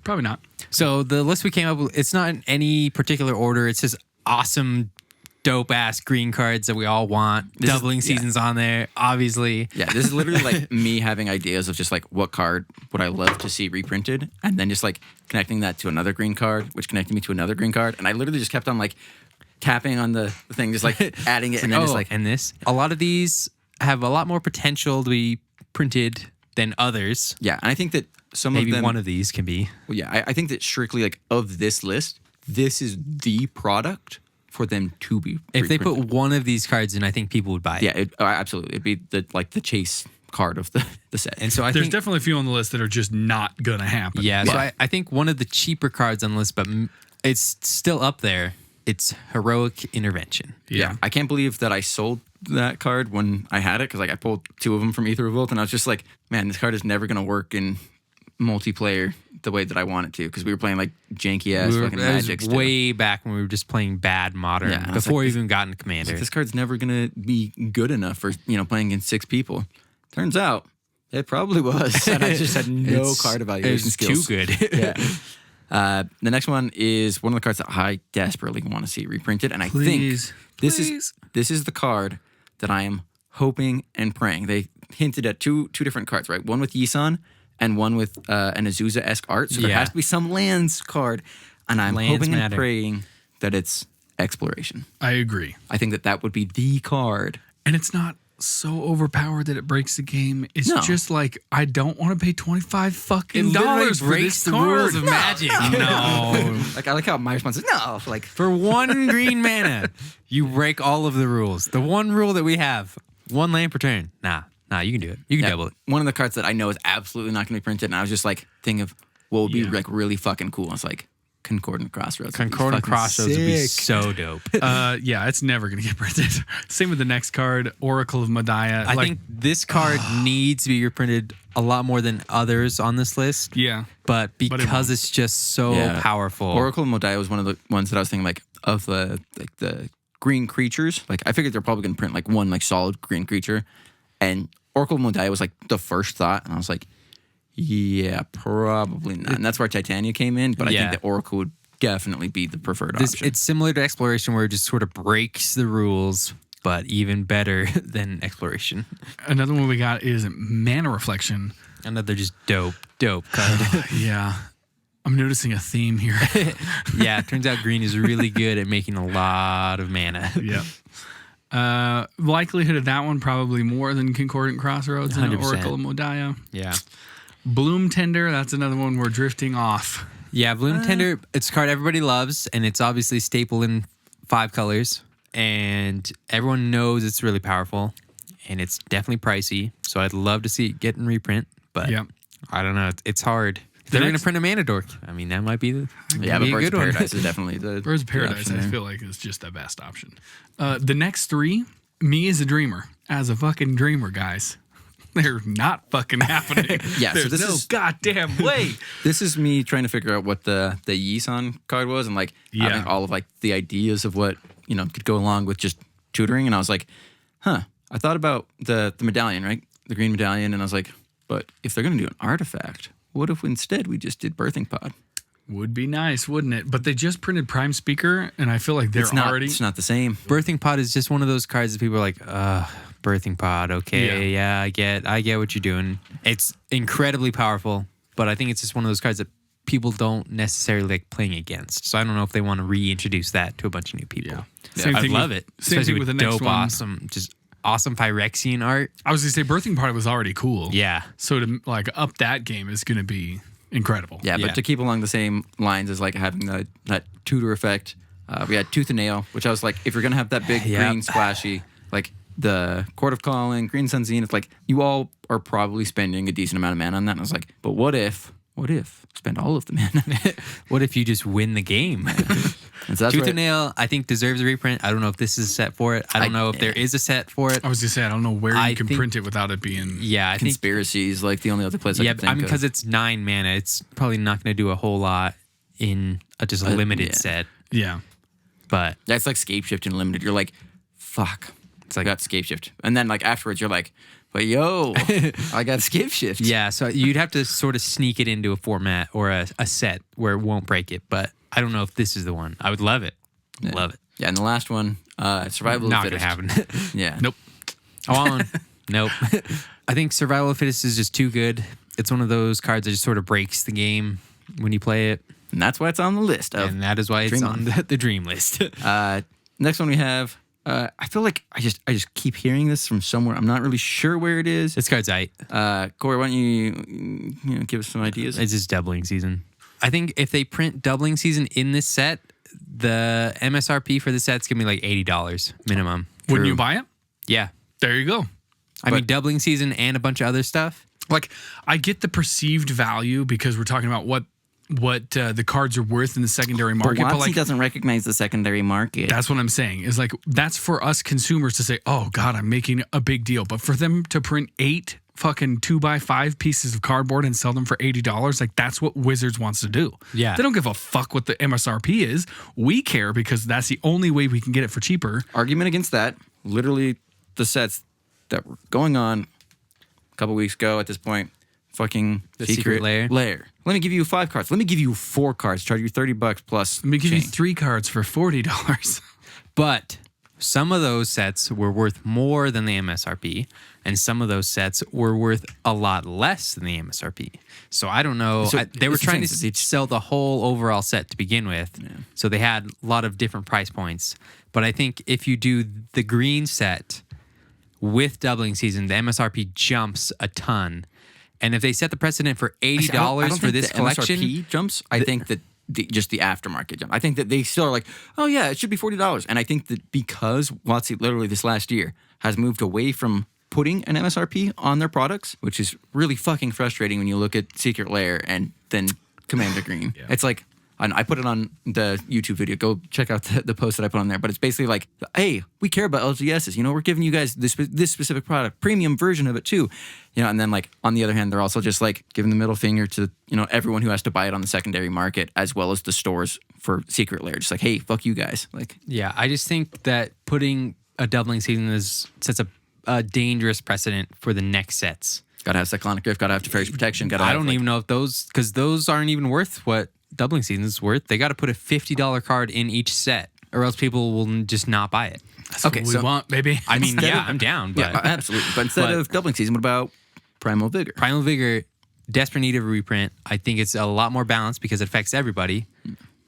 probably not. So the list we came up with, it's not in any particular order. It's just awesome, dope-ass green cards that we all want. Doubling seasons on there, obviously. Yeah, this is literally like me having ideas of just like what card would I love to see reprinted, and then just like connecting that to another green card, which connected me to another green card, and I literally just kept on like tapping on the thing, just like adding it, and then just like and this. A lot of these have a lot more potential to be printed than others. yeah. And I think that some Maybe of them, one of these can be. well, yeah, I think that strictly like of this list, this is the product for them to be. If they put reprinted. one of these cards in, I think people would buy it. yeah, absolutely, it'd be the chase card of the set. And so I There's think, definitely a few on the list that are just not going to happen. yeah, so I think one of the cheaper cards on the list, but it's still up there. It's Heroic Intervention. Yeah, I can't believe that I sold that card when I had it because like I pulled 2 of them from Ether Revolt and I was just like, man, this card is never gonna work in multiplayer the way that I want it to because we were playing like janky ass fucking That was Magic. still. way back when we were just playing bad Modern, Yeah, I was before like, we even got into Commander. This card's never gonna be good enough for playing against 6 people. Turns out it probably was, and I just had no card evaluation It's skills. too good. Yeah. The next one is one of the cards that I desperately want to see reprinted, and I Please, think please. this is the card that I am hoping and praying. They hinted at two different cards, right? One with Yisan and one with an Azusa-esque art. So there Yeah. has to be some lands card, and I'm Lands hoping and matter. praying that it's Exploration. I agree. I think that would be the card. And it's not so overpowered that it breaks the game. It's No. just like, I don't want to pay $25 fucking It literally dollars for breaks this the card. rules of Magic. No. Like I like how my response is no. Like For 1 green mana, you break all of the rules. The one rule that we have, 1 land per turn. Nah, you can do it. You can double it. one of the cards that I know is absolutely not going to be printed, and I was just like thinking of what would be Yeah. like really fucking cool. It's like Concordant Crossroads. would be Concordant fucking Crossroads would be sick. so dope. Yeah, it's never going to get printed. Same with the next card, Oracle of Madiah. I think this card needs to be reprinted a lot more than others on this list. Yeah. But it won't. because it's just so Yeah. powerful. Oracle of Modiah was one of the ones that I was thinking like of the green creatures. Like I figured they're probably going to print like one like solid green creature, and Oracle of Modiah was like the first thought, and I was like, yeah, probably not. And that's where Titania came in, but I Yeah. think that Oracle would definitely be the preferred option. It's similar to Exploration, where it just sort of breaks the rules, but even better than Exploration. Another one we got is Mana Reflection. Another just dope card. Yeah. I'm noticing a theme here. Yeah, it turns out green is really good at making a lot of mana. Yep. Likelihood of that one probably more than Concordant Crossroads and 100%. Oracle of Modiah. Yeah. Bloom Tender, that's another one we're drifting off. Yeah, Bloom Tender, it's a card everybody loves, and it's obviously staple in 5 colors, and everyone knows it's really powerful, and it's definitely pricey, so I'd love to see it get in reprint, but Yep. I don't know. It's hard. If they're going to print a Mana Dork, I mean, that might be yeah, but be a Birds of good one. Paradise is definitely the Birds of the Paradise, option I there. feel like, is just the best option. The next 3, me as a dreamer. As a fucking dreamer, guys. They're not fucking happening. Yeah, so There's this no is- goddamn way. This is me trying to figure out what the Yisan card was, and like having all of like the ideas of what could go along with just tutoring. And I was like, I thought about the medallion, right? The green medallion, and I was like, but if they're gonna do an artifact, what if instead we just did Birthing Pod? Would be nice, wouldn't it? But they just printed Prime Speaker, and I feel like they're It's not, already... It's not the same. Birthing Pod is just one of those cards that people are like, Birthing Pod, okay, yeah, I get what you're doing. It's incredibly powerful, but I think it's just one of those cards that people don't necessarily like playing against. So I don't know if they want to reintroduce that to a bunch of new people. Yeah. Same I thing love it. Same Especially thing with the with next dope, one. awesome Phyrexian art. I was going to say, Birthing Pod was already cool. Yeah. So to like up that game is going to be incredible. Yeah, Yeah. but to keep along the same lines as like having that tutor effect, we had Tooth and Nail, which I was like, if you're gonna have that big green splashy, like the Court of Calling, Green Sun Zenith, like you all are probably spending a decent amount of mana on that. And I was like, but what if spend all of the mana? What if you just win the game? And so that's Tooth where- and Nail, I think, deserves a reprint. I don't know if this is a set for it. I don't know if there is a set for it. I was going to say, I don't know where I you can think- print it without it being... Yeah, I think. Conspiracies, like the only other place I Yeah, could think I mean, of. because it's 9 mana, it's probably not going to do a whole lot in just a limited yeah. set. Yeah. But That's like Scape Shift and Limited. You're like, fuck. it's like, I got Scape Shift. And then like afterwards, you're like, but yo, I got Scape Shift. yeah, so you'd have to sort of sneak it into a format or a set where it won't break it. But I don't know if this is the one. I would love it. Yeah. Love it. Yeah, and the last one, Survival Not of the going to Fittest. happen. Yeah. Nope. On. Nope. I think Survival of the Fittest is just too good. It's one of those cards that just sort of breaks the game when you play it. And that's why it's on the list of And that is why it's Dream on the dream list. next one we have. I feel like I just keep hearing this from somewhere. I'm not really sure where it is. This card's aight. Cory, why don't you give us some ideas? It's just doubling season. I think if they print doubling season in this set, the MSRP for the set's gonna be like $80 minimum. Wouldn't you buy it? Yeah. There you go. I mean, doubling season and a bunch of other stuff. Like, I get the perceived value because we're talking about what the cards are worth in the secondary market. But like, doesn't recognize the secondary market. that's what I'm saying. Is like, that's for us consumers to say, oh God, I'm making a big deal. But for them to print 8 fucking 2x5 pieces of cardboard and sell them for $80, like that's what Wizards wants to do. Yeah. They don't give a fuck what the MSRP is. We care because that's the only way we can get it for cheaper. Argument against that. Literally, the sets that were going on a couple weeks ago at this point. Fucking The Secret Lair. Let me give you 5 cards. Let me give you 4 cards. Charge you $30 plus. Let me give you change. 3 cards for $40. But some of those sets were worth more than the MSRP, and some of those sets were worth a lot less than the MSRP. So I don't know. So They were that's the trying thing, to is it's- sell the whole overall set to begin with. So they had a lot of different price points. But I think if you do the green set with doubling season, the MSRP jumps a ton. And if they set the precedent for $80 I don't for think this the collection, MSRP jumps. I think that just the aftermarket jump. I think that they still are like, oh yeah, it should be $40. And I think that because WotC literally this last year has moved away from putting an MSRP on their products, which is really fucking frustrating when you look at Secret Lair and then Commander Green. It's like, and I put it on the YouTube video. Go check out the post that I put on there. But it's basically like, hey, we care about LGSs. You know, we're giving you guys this specific product, premium version of it too. You know, and then like on the other hand, they're also just like giving the middle finger to, you know, everyone who has to buy it on the secondary market as well as the stores for Secret Lair. Just like, hey, fuck you guys. Like, yeah, I just think that putting a doubling season sets a dangerous precedent for the next sets. gotta have Cyclonic Rift, gotta have Teferi's Protection. I don't even know if because those aren't even worth what doubling season is worth. They got to put a $50 card in each set, or else people will just not buy it. That's Okay, what we so- want, baby. I mean, Instead yeah, of- I'm down, but Yeah, absolutely. But instead but- of doubling season, what about Primal Vigor? Primal Vigor, desperate need of a reprint. I think it's a lot more balanced because it affects everybody.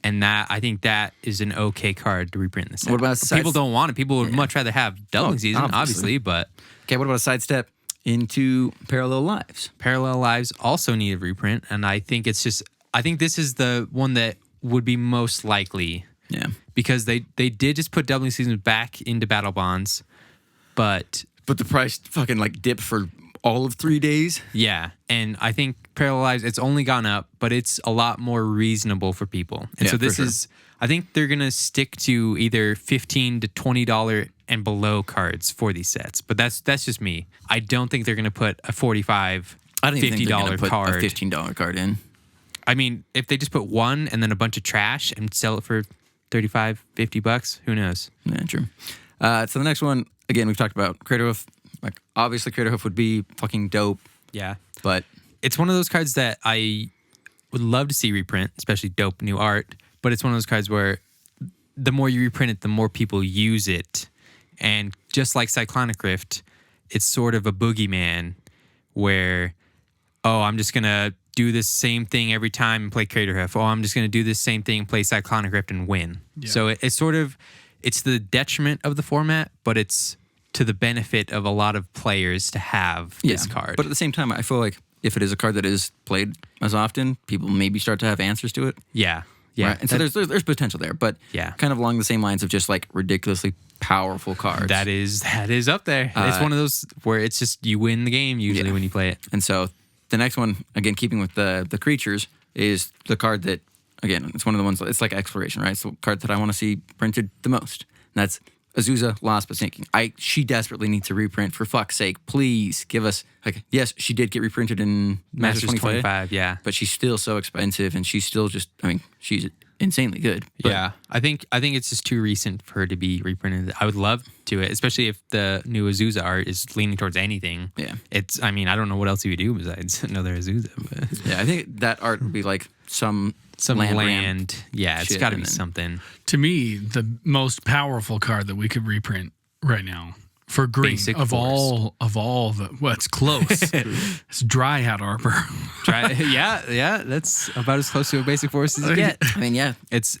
And I think that is an okay card to reprint in the set. What about People don't want it. People would much rather have doubling season, obviously. obviously, but Okay, what about a sidestep into Parallel Lives? Parallel Lives also need a reprint. And I think I think this is the one that would be most likely Yeah. because they did just put doubling season back into battle bonds, but But the price fucking like dipped for all of 3 days. yeah, and I think Parallel Lives, it's only gone up, but it's a lot more reasonable for people. And Yeah, so this for sure. is, I think they're gonna stick to either $15 to $20 and below cards for these sets. But that's just me. I don't think they're gonna put a $45, I don't even think they're $50 gonna put card. a $15 card in. I mean, if they just put one and then a bunch of trash and sell it for $35, $50, who knows? Yeah, true. So the next one, again, we've talked about Craterhoof. Like, obviously, Craterhoof would be fucking dope, Yeah. but it's one of those cards that I would love to see reprint, especially dope new art. But it's one of those cards where the more you reprint it, the more people use it. And just like Cyclonic Rift, it's sort of a boogeyman where, oh, I'm just going to do this same thing every time and play Crater Hoof. Oh, I'm just going to do this same thing and play Cyclonic Rift and win. Yeah. So it's sort of, it's the detriment of the format, but it's to the benefit of a lot of players to have this card. But at the same time, I feel like if it is a card that is played as often, people maybe start to have answers to it. Yeah. Yeah. Right? And so there's potential there, but kind of along the same lines of just like ridiculously powerful cards. That is up there. It's one of those where it's just you win the game usually when you play it. And so the next one, again, keeping with the creatures, is the card that, again, it's one of the ones, it's like exploration, right? It's the card that I want to see printed the most. And that's Azusa, Lost but Sinking. She desperately needs to reprint. For fuck's sake, please give us, like, yes, she did get reprinted in Masters 25, yeah. But she's still so expensive, and she's still just, I mean, she's insanely good. But yeah, I think it's just too recent for her to be reprinted. I would love to it, especially if the new Azusa art is leaning towards anything. Yeah. I mean, I don't know what else you would do besides another Azusa. But. Yeah, I think that art would be like some land. Yeah, it's got to be something. To me, the most powerful card that we could reprint right now for green Basic of Force. all the, well, it's close. It's Dryad Arbor. Yeah, that's about as close to a Basic Force as you get. I mean, yeah. It's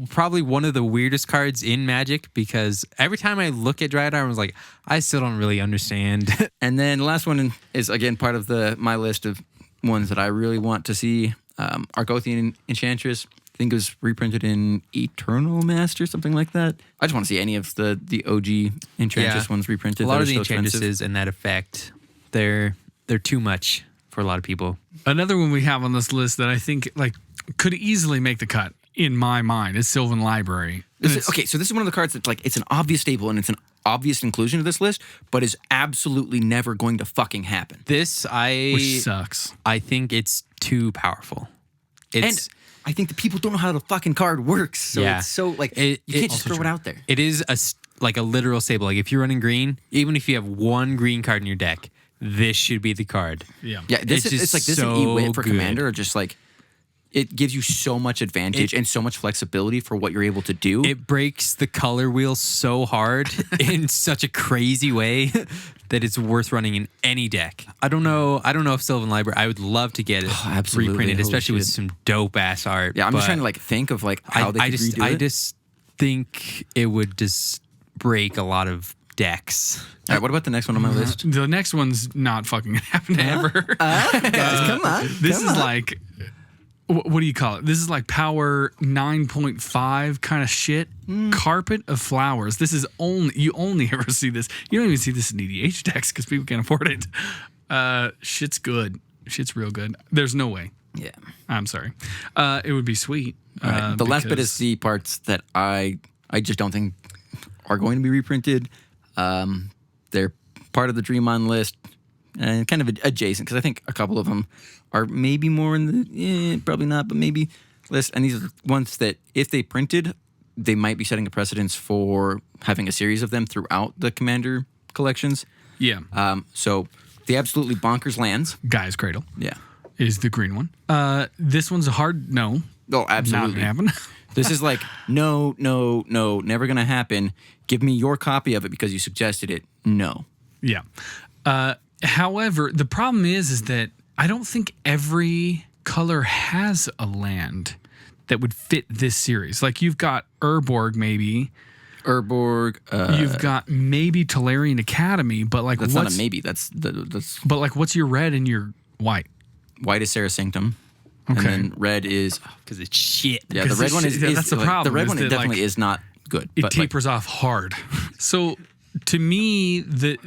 probably one of the weirdest cards in Magic because every time I look at Dryad Arbor, I was like, I still don't really understand. And then the last one is, again, part of my list of ones that I really want to see. Argothian Enchantress, I think it was reprinted in Eternal Master, something like that. I just want to see any of the OG Enchantress ones reprinted. A lot of the Enchantresses in that effect, they're too much for a lot of people. Another one we have on this list that I think like could easily make the cut in my mind is Sylvan Library. Okay, so this is one of the cards that's like, it's an obvious staple and it's an obvious inclusion to this list, but is absolutely never going to fucking happen. Which sucks. I think it's too powerful. And I think the people don't know how the fucking card works. So it's so like, you can't just throw it out there. It is like a literal staple. Like if you're running green, even if you have one green card in your deck, this should be the card. Yeah, it's like this and E-Wit for Commander are just like, it gives you so much advantage and so much flexibility for what you're able to do. It breaks the color wheel so hard in such a crazy way that it's worth running in any deck. I don't know if Sylvan Library, I would love to get it reprinted, especially with some dope ass art. Yeah, I'm just trying to like think of like how they could redo it. I just think it would just break a lot of decks. All right, what about the next one on my list? The next one's not fucking gonna happen ever. Guys, come on. This is like, what do you call it? This is like power 9.5 kind of shit. Carpet of Flowers. This is you only ever see this. You don't even see this in EDH decks because people can't afford it. Shit's good. Shit's real good. There's no way. Yeah. I'm sorry. It would be sweet. Right. The last bit is the parts that I just don't think are going to be reprinted. They're part of the Dream On list and kind of adjacent because I think a couple of them are maybe more in the, probably not, but maybe list. And these are ones that if they printed, they might be setting a precedence for having a series of them throughout the Commander collections. Yeah. So the absolutely bonkers lands. Guy's Cradle. Yeah. Is the green one. This one's a hard no. Oh, absolutely. Not gonna happen. This is like, no, never going to happen. Give me your copy of it because you suggested it. No. Yeah. However, the problem is that I don't think every color has a land that would fit this series. Like you've got Urborg maybe. Urborg. You've got maybe Tolarian Academy, but like that's not a maybe. That's. But like, what's your red and your white? White is Serra Sanctum. Okay. And then red is because it's shit. Yeah, the red one is that's the problem. The red one definitely is not good. It tapers off hard. So to me, the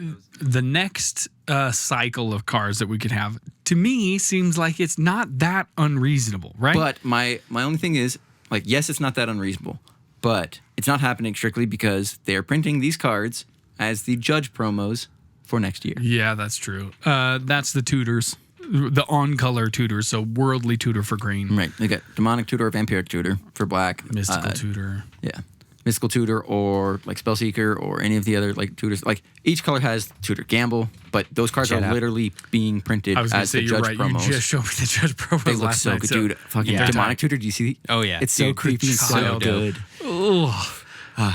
next cycle of cards that we could have, to me, seems like it's not that unreasonable, right? But my only thing is, like, yes, it's not that unreasonable, but it's not happening strictly because they are printing these cards as the Judge promos for next year. Yeah, that's true. That's the tutors. The on-color tutors, so Worldly Tutor for green. Right. They got Demonic Tutor or Vampiric Tutor for black. Mystical Tutor. Yeah. Mystical Tutor or like Spellseeker or any of the other like tutors. Like each color has Tutor Gamble, but those cards Shut are up. literally being printed I was going to as say, the you're Judge right. promos. You just showed me the Judge promos They look last so night. good, dude. Fucking Yeah. Demonic Tutor. Do you see? Oh, yeah. It's so Dude, creepy and so child. good. Ugh.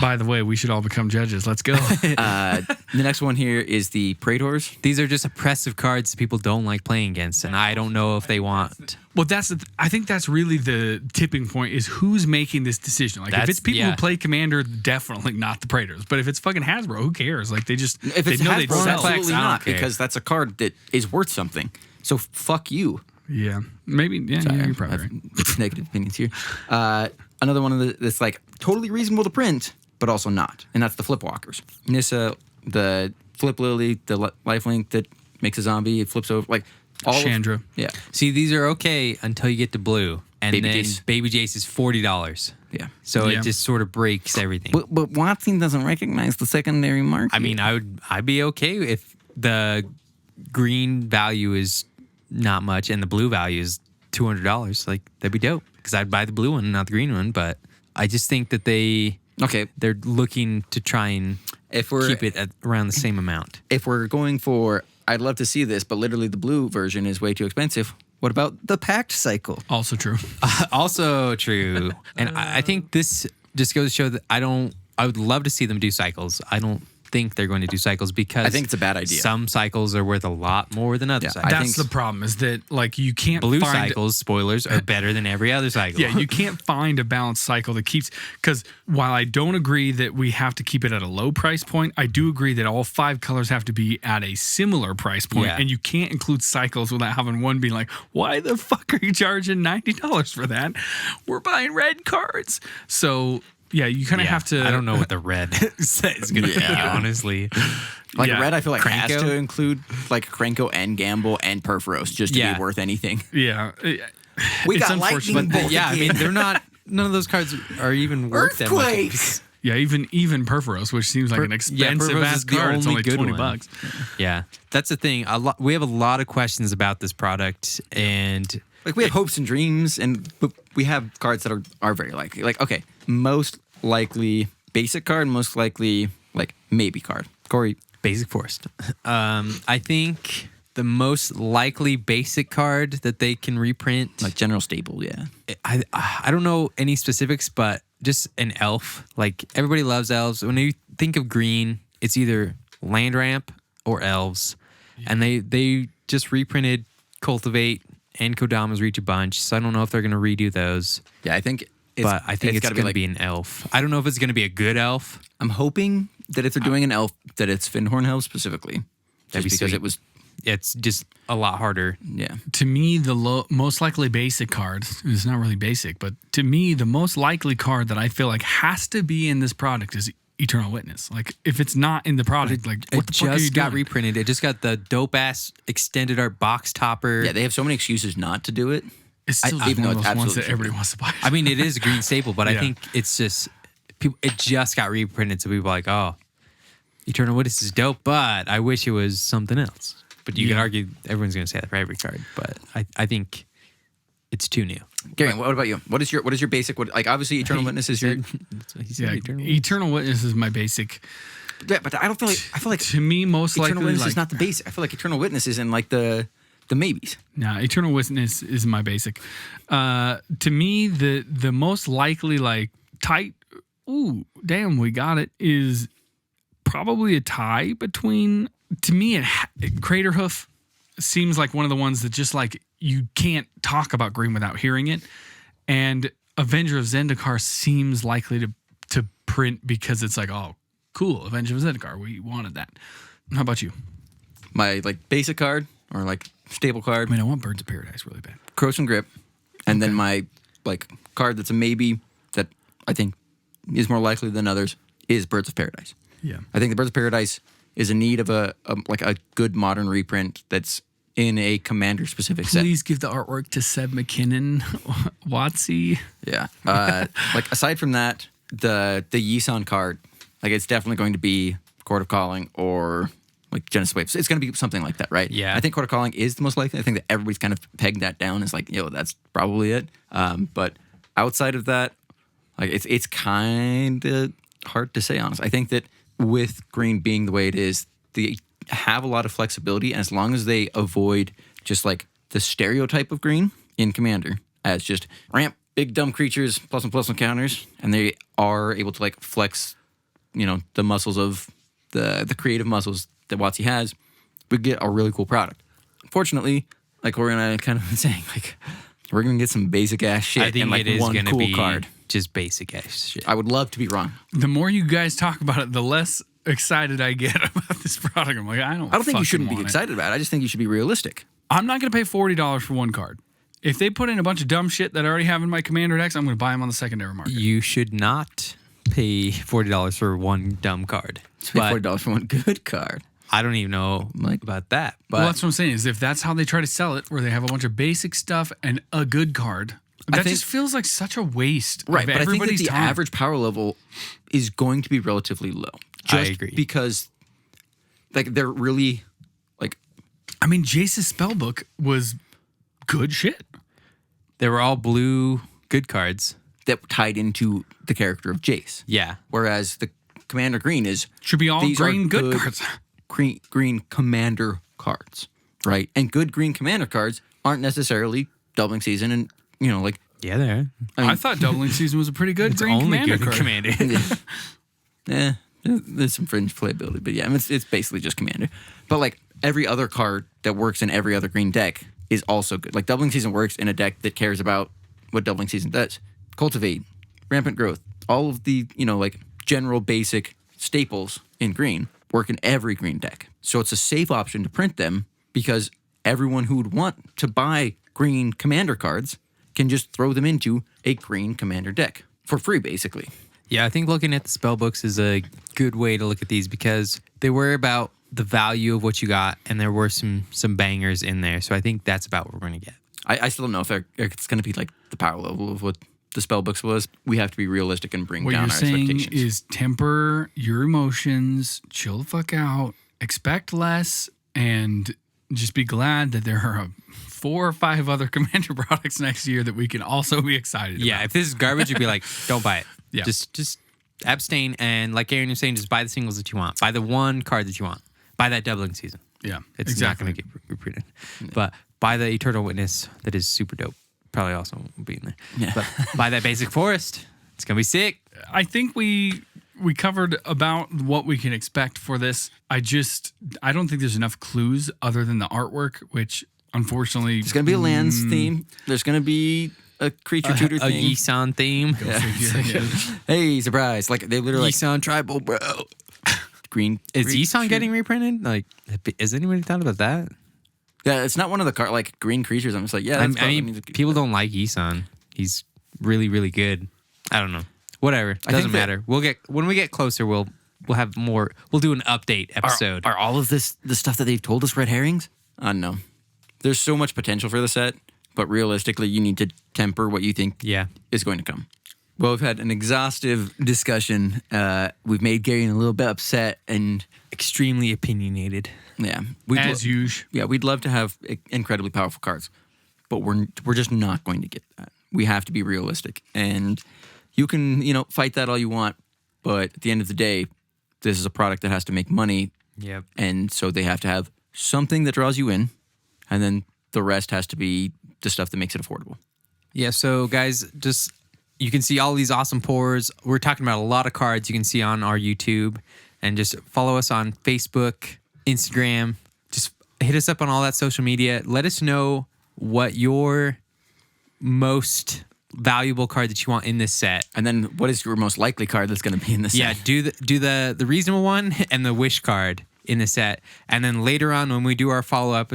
By the way, we should all become judges. Let's go. The next one here is the Praetors. These are just oppressive cards that people don't like playing against, and I don't know if they want. Well, I think that's really the tipping point is who's making this decision. Like, if That's- it's people yeah. who play Commander, definitely not the Praetors. But if it's fucking Hasbro, who cares? Like, they just If they it's know they'd Hasbro, sell. absolutely I don't not, care. because that's a card that is worth something. So fuck you. Yeah, maybe. Yeah, Sorry, you're probably I have right. negative opinions here. Another one that's like totally reasonable to print, but also not, and that's the Flipwalkers. Nissa, the Flip Lily, the lifelink that makes a zombie, it flips over, like all Chandra. yeah, See, these are okay until you get to blue, and Baby then Jace. Baby Jace is $40. yeah. So Yeah. it just sort of breaks everything. But Watson doesn't recognize the secondary market. I mean, I'd be okay if the green value is not much and the blue value is $200. Like, that'd be dope because I'd buy the blue one and not the green one. But I just think that okay, they're looking to try and if we're keep it at around the same amount. if we're going for, I'd love to see this, but literally the blue version is way too expensive. What about the Pact Cycle? Also true. Also true. And I think this just goes to show that I would love to see them do cycles. I don't think they're going to do cycles because I think it's a bad idea. Some cycles are worth a lot more than other Yeah, cycles. I That's think the problem is that like you can't Blue find cycles, spoilers, are better than every other cycle. Yeah, you can't find a balanced cycle that keeps, because while I don't agree that we have to keep it at a low price point, I do agree that all 5 colors have to be at a similar price point, Yeah. and you can't include cycles without having one being like, why the fuck are you charging $90 for that? We're buying red cards. So yeah, you kind of have to. I don't know what the red is going to be, honestly. Like Yeah. red, I feel like has Krenko? to include like Krenko and Gamble and Perforos just to Yeah. be worth anything. Yeah, We It's got unfortunate. lightning But bolt yeah, I mean, again. they're not. None of those cards are even worth that much. Earthquakes. yeah. Even Perforos, which seems like an expensive Perforos ass is the card, it's only only good $20. one. Yeah, that's the thing. We have a lot of questions about this product, and Like we have hopes and dreams, but we have cards that are very likely. Like okay, most likely basic card, most likely like maybe card. Cory, Basic Forest. I think the most likely basic card that they can reprint. like general staple, yeah. I don't know any specifics, but just an elf. Like everybody loves elves. When you think of green, it's either land ramp or elves, and they just reprinted Cultivate and Kodama's Reach a bunch. So I don't know if they're going to redo those, Yeah, I think. but I think it's gotta going to be an elf. I don't know if it's going to be a good elf. I'm hoping that if they're doing an elf, that it's Finhorn elf specifically. That'd be Just because sweet. it was, It's just a lot harder. yeah. To me, the most likely basic card is not really basic, but to me, the most likely card that I feel like has to be in this product is Eternal Witness. Like, if it's not in the product, like, what It the fuck are you just got doing? reprinted. It just got the dope ass extended art box topper. Yeah, they have so many excuses not to do it. It's still just even one though of it's those ones absolutely that everybody wants to buy. I mean, it is a green staple, but I Yeah. think it's just people. It just got reprinted, so people are like, "Oh, Eternal Witness is dope," but I wish it was something else. But you can Yeah. argue everyone's going to say that for every card, but I think it's too new. Gary, what about you? What is your basic? Like obviously, Eternal Witness is your. That's what he said, yeah, Eternal Witness is my basic. Yeah, but I don't feel like I feel like To me, most Eternal likely, Witness like, is not the basic. I feel like Eternal Witness is in like the maybes. nah, Eternal Witness is my basic. To me, the most likely like tight. Ooh, damn, we got it. Is probably a tie between. To me, Craterhoof seems like one of the ones that just like you can't talk about green without hearing it, and Avenger of Zendikar seems likely to print because it's like, oh, cool, Avenger of Zendikar, we wanted that. How about you? My like basic card or like stable card, I mean, I want Birds of Paradise really bad. Corrosion Grip, and then my like card that's a maybe that I think is more likely than others is Birds of Paradise. Yeah. I think the Birds of Paradise is in need of a good modern reprint that's in a commander specific set. Please give the artwork to Seb McKinnon, Watsy. Yeah. Like aside from that, the Yisan card, like it's definitely going to be Court of Calling or like Genesis Wave. So it's going to be something like that, right? Yeah. I think Court of Calling is the most likely. I think that everybody's kind of pegged that down as like, that's probably it. But outside of that, Like it's kind of hard to say, honestly. I think that with green being the way it is, they have a lot of flexibility, and as long as they avoid just like the stereotype of green in Commander as just ramp big dumb creatures plus one counters, and they are able to like flex, the muscles of the creative muscles that WotC has, we get a really cool product. Unfortunately, like Cory and I kind of been saying, like we're gonna get some basic ass shit. I think and like it is one gonna cool be card. just basic ass shit. I would love to be wrong. The more you guys talk about it, the less excited I get about this product. I'm like, I don't think you shouldn't be want it. excited about it. I just think you should be realistic. I'm not going to pay $40 for one card. If they put in a bunch of dumb shit that I already have in my Commander decks, I'm going to buy them on the secondary market. You should not pay $40 for one dumb card. Pay $40 for one good card. I don't even know about that. But Well, that's what I'm saying, is if that's how they try to sell it, where they have a bunch of basic stuff and a good card, that just feels like such a waste Right, of but I think that everybody's the time. average power level is going to be relatively low. I agree. Because like they're really like I mean, Jace's spellbook was good shit. they were all blue good cards. that tied into the character of Jace. Yeah. Whereas the Commander Green is Should be all these are green good cards. Green Commander cards, right? And good green Commander cards aren't necessarily doubling season, and like Yeah, they are. I thought Doubling Season was a pretty good green Only Commander good card. Commander. there's some fringe playability, but yeah, it's basically just Commander. But like every other card that works in every other green deck is also good. Like Doubling Season works in a deck that cares about what Doubling Season does. Cultivate, Rampant Growth, all of the like general basic staples in green work in every green deck. So it's a safe option to print them because everyone who would want to buy green Commander cards can just throw them into a green Commander deck for free, basically. Yeah, I think looking at the spell books is a good way to look at these because they were about the value of what you got, and there were some bangers in there. So I think that's about what we're going to get. I still don't know if it's going to be like the power level of what the spell books was. We have to be realistic and bring What down you're our saying expectations. is temper your emotions, chill the fuck out, expect less, and just be glad that there are 4 or 5 other Commander products next year that we can also be excited Yeah, about. if this is garbage, you'd be like, don't buy it. Yeah. Just abstain, and like Garion was saying, just buy the singles that you want. Buy the one card that you want. Buy that Doubling Season. Yeah, It's exactly. not going to get reprinted. But buy the Eternal Witness that is super dope. Probably also will be in there. Yeah. But buy that Basic Forest. It's going to be sick. I think we covered about what we can expect for this. I don't think there's enough clues other than the artwork, which unfortunately There's going to be a lands theme. There's going to be a creature tutor A theme. Yisan theme. figure. Hey, surprise. Like they literally Yisan Tribal, bro. green. Is creature- Yisan getting reprinted? Like, has anybody thought about that? Yeah, it's not one of the like green creatures. I'm just like, yeah, I that's probably mean, needs to- people don't like Yisan. He's really, really good. I don't know. Whatever. think Doesn't that- matter. When we get closer, we'll have more. We'll do an update episode. Are all of this the stuff that they've told us red herrings? No. There's so much potential for the set, but realistically, you need to temper what you think Yeah. is going to come. Well, we've had an exhaustive discussion. We've made Garion a little bit upset, and Extremely opinionated. yeah, As usual. yeah, we'd love to have incredibly powerful cards, but we're just not going to get that. We have to be realistic, and you can fight that all you want, but at the end of the day, this is a product that has to make money, Yep. and so they have to have something that draws you in, and then the rest has to be the stuff that makes it affordable. Yeah. So, guys, just you can see all these awesome pours. We're talking about a lot of cards you can see on our YouTube, and just follow us on Facebook, Instagram. Just hit us up on all that social media. Let us know what your most valuable card that you want in this set. And then, what is your most likely card that's going to be in this? Yeah, set? do the reasonable one and the wish card in the set. And then later on, when we do our follow-up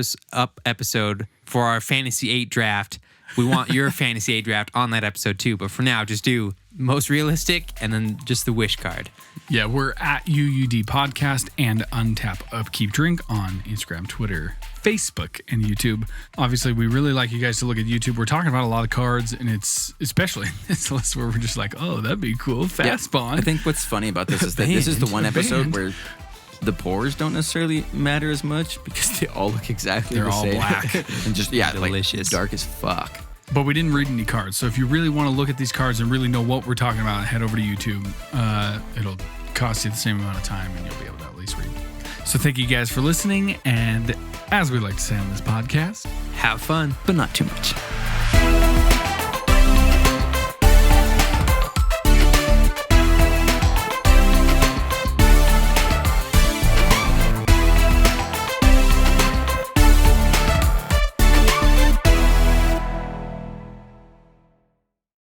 episode for our Fantasy 8 draft, we want your Fantasy 8 draft on that episode too. But for now, just do most realistic and then just the wish card. Yeah, we're at UUD Podcast and Untap Upkeep Drink on Instagram, Twitter, Facebook, and YouTube. Obviously, we really like you guys to look at YouTube. We're talking about a lot of cards, and it's especially this list where we're just like, oh, that'd be cool. Fast spawn. I think what's funny about this is that this is the one episode where the pores don't necessarily matter as much because they all look exactly They're the all same. black. And just, Delicious. like dark as fuck. But we didn't read any cards. So if you really want to look at these cards and really know what we're talking about, head over to YouTube. It'll cost you the same amount of time and you'll be able to at least read. So thank you guys for listening. And as we like to say on this podcast, Have fun. But not too much.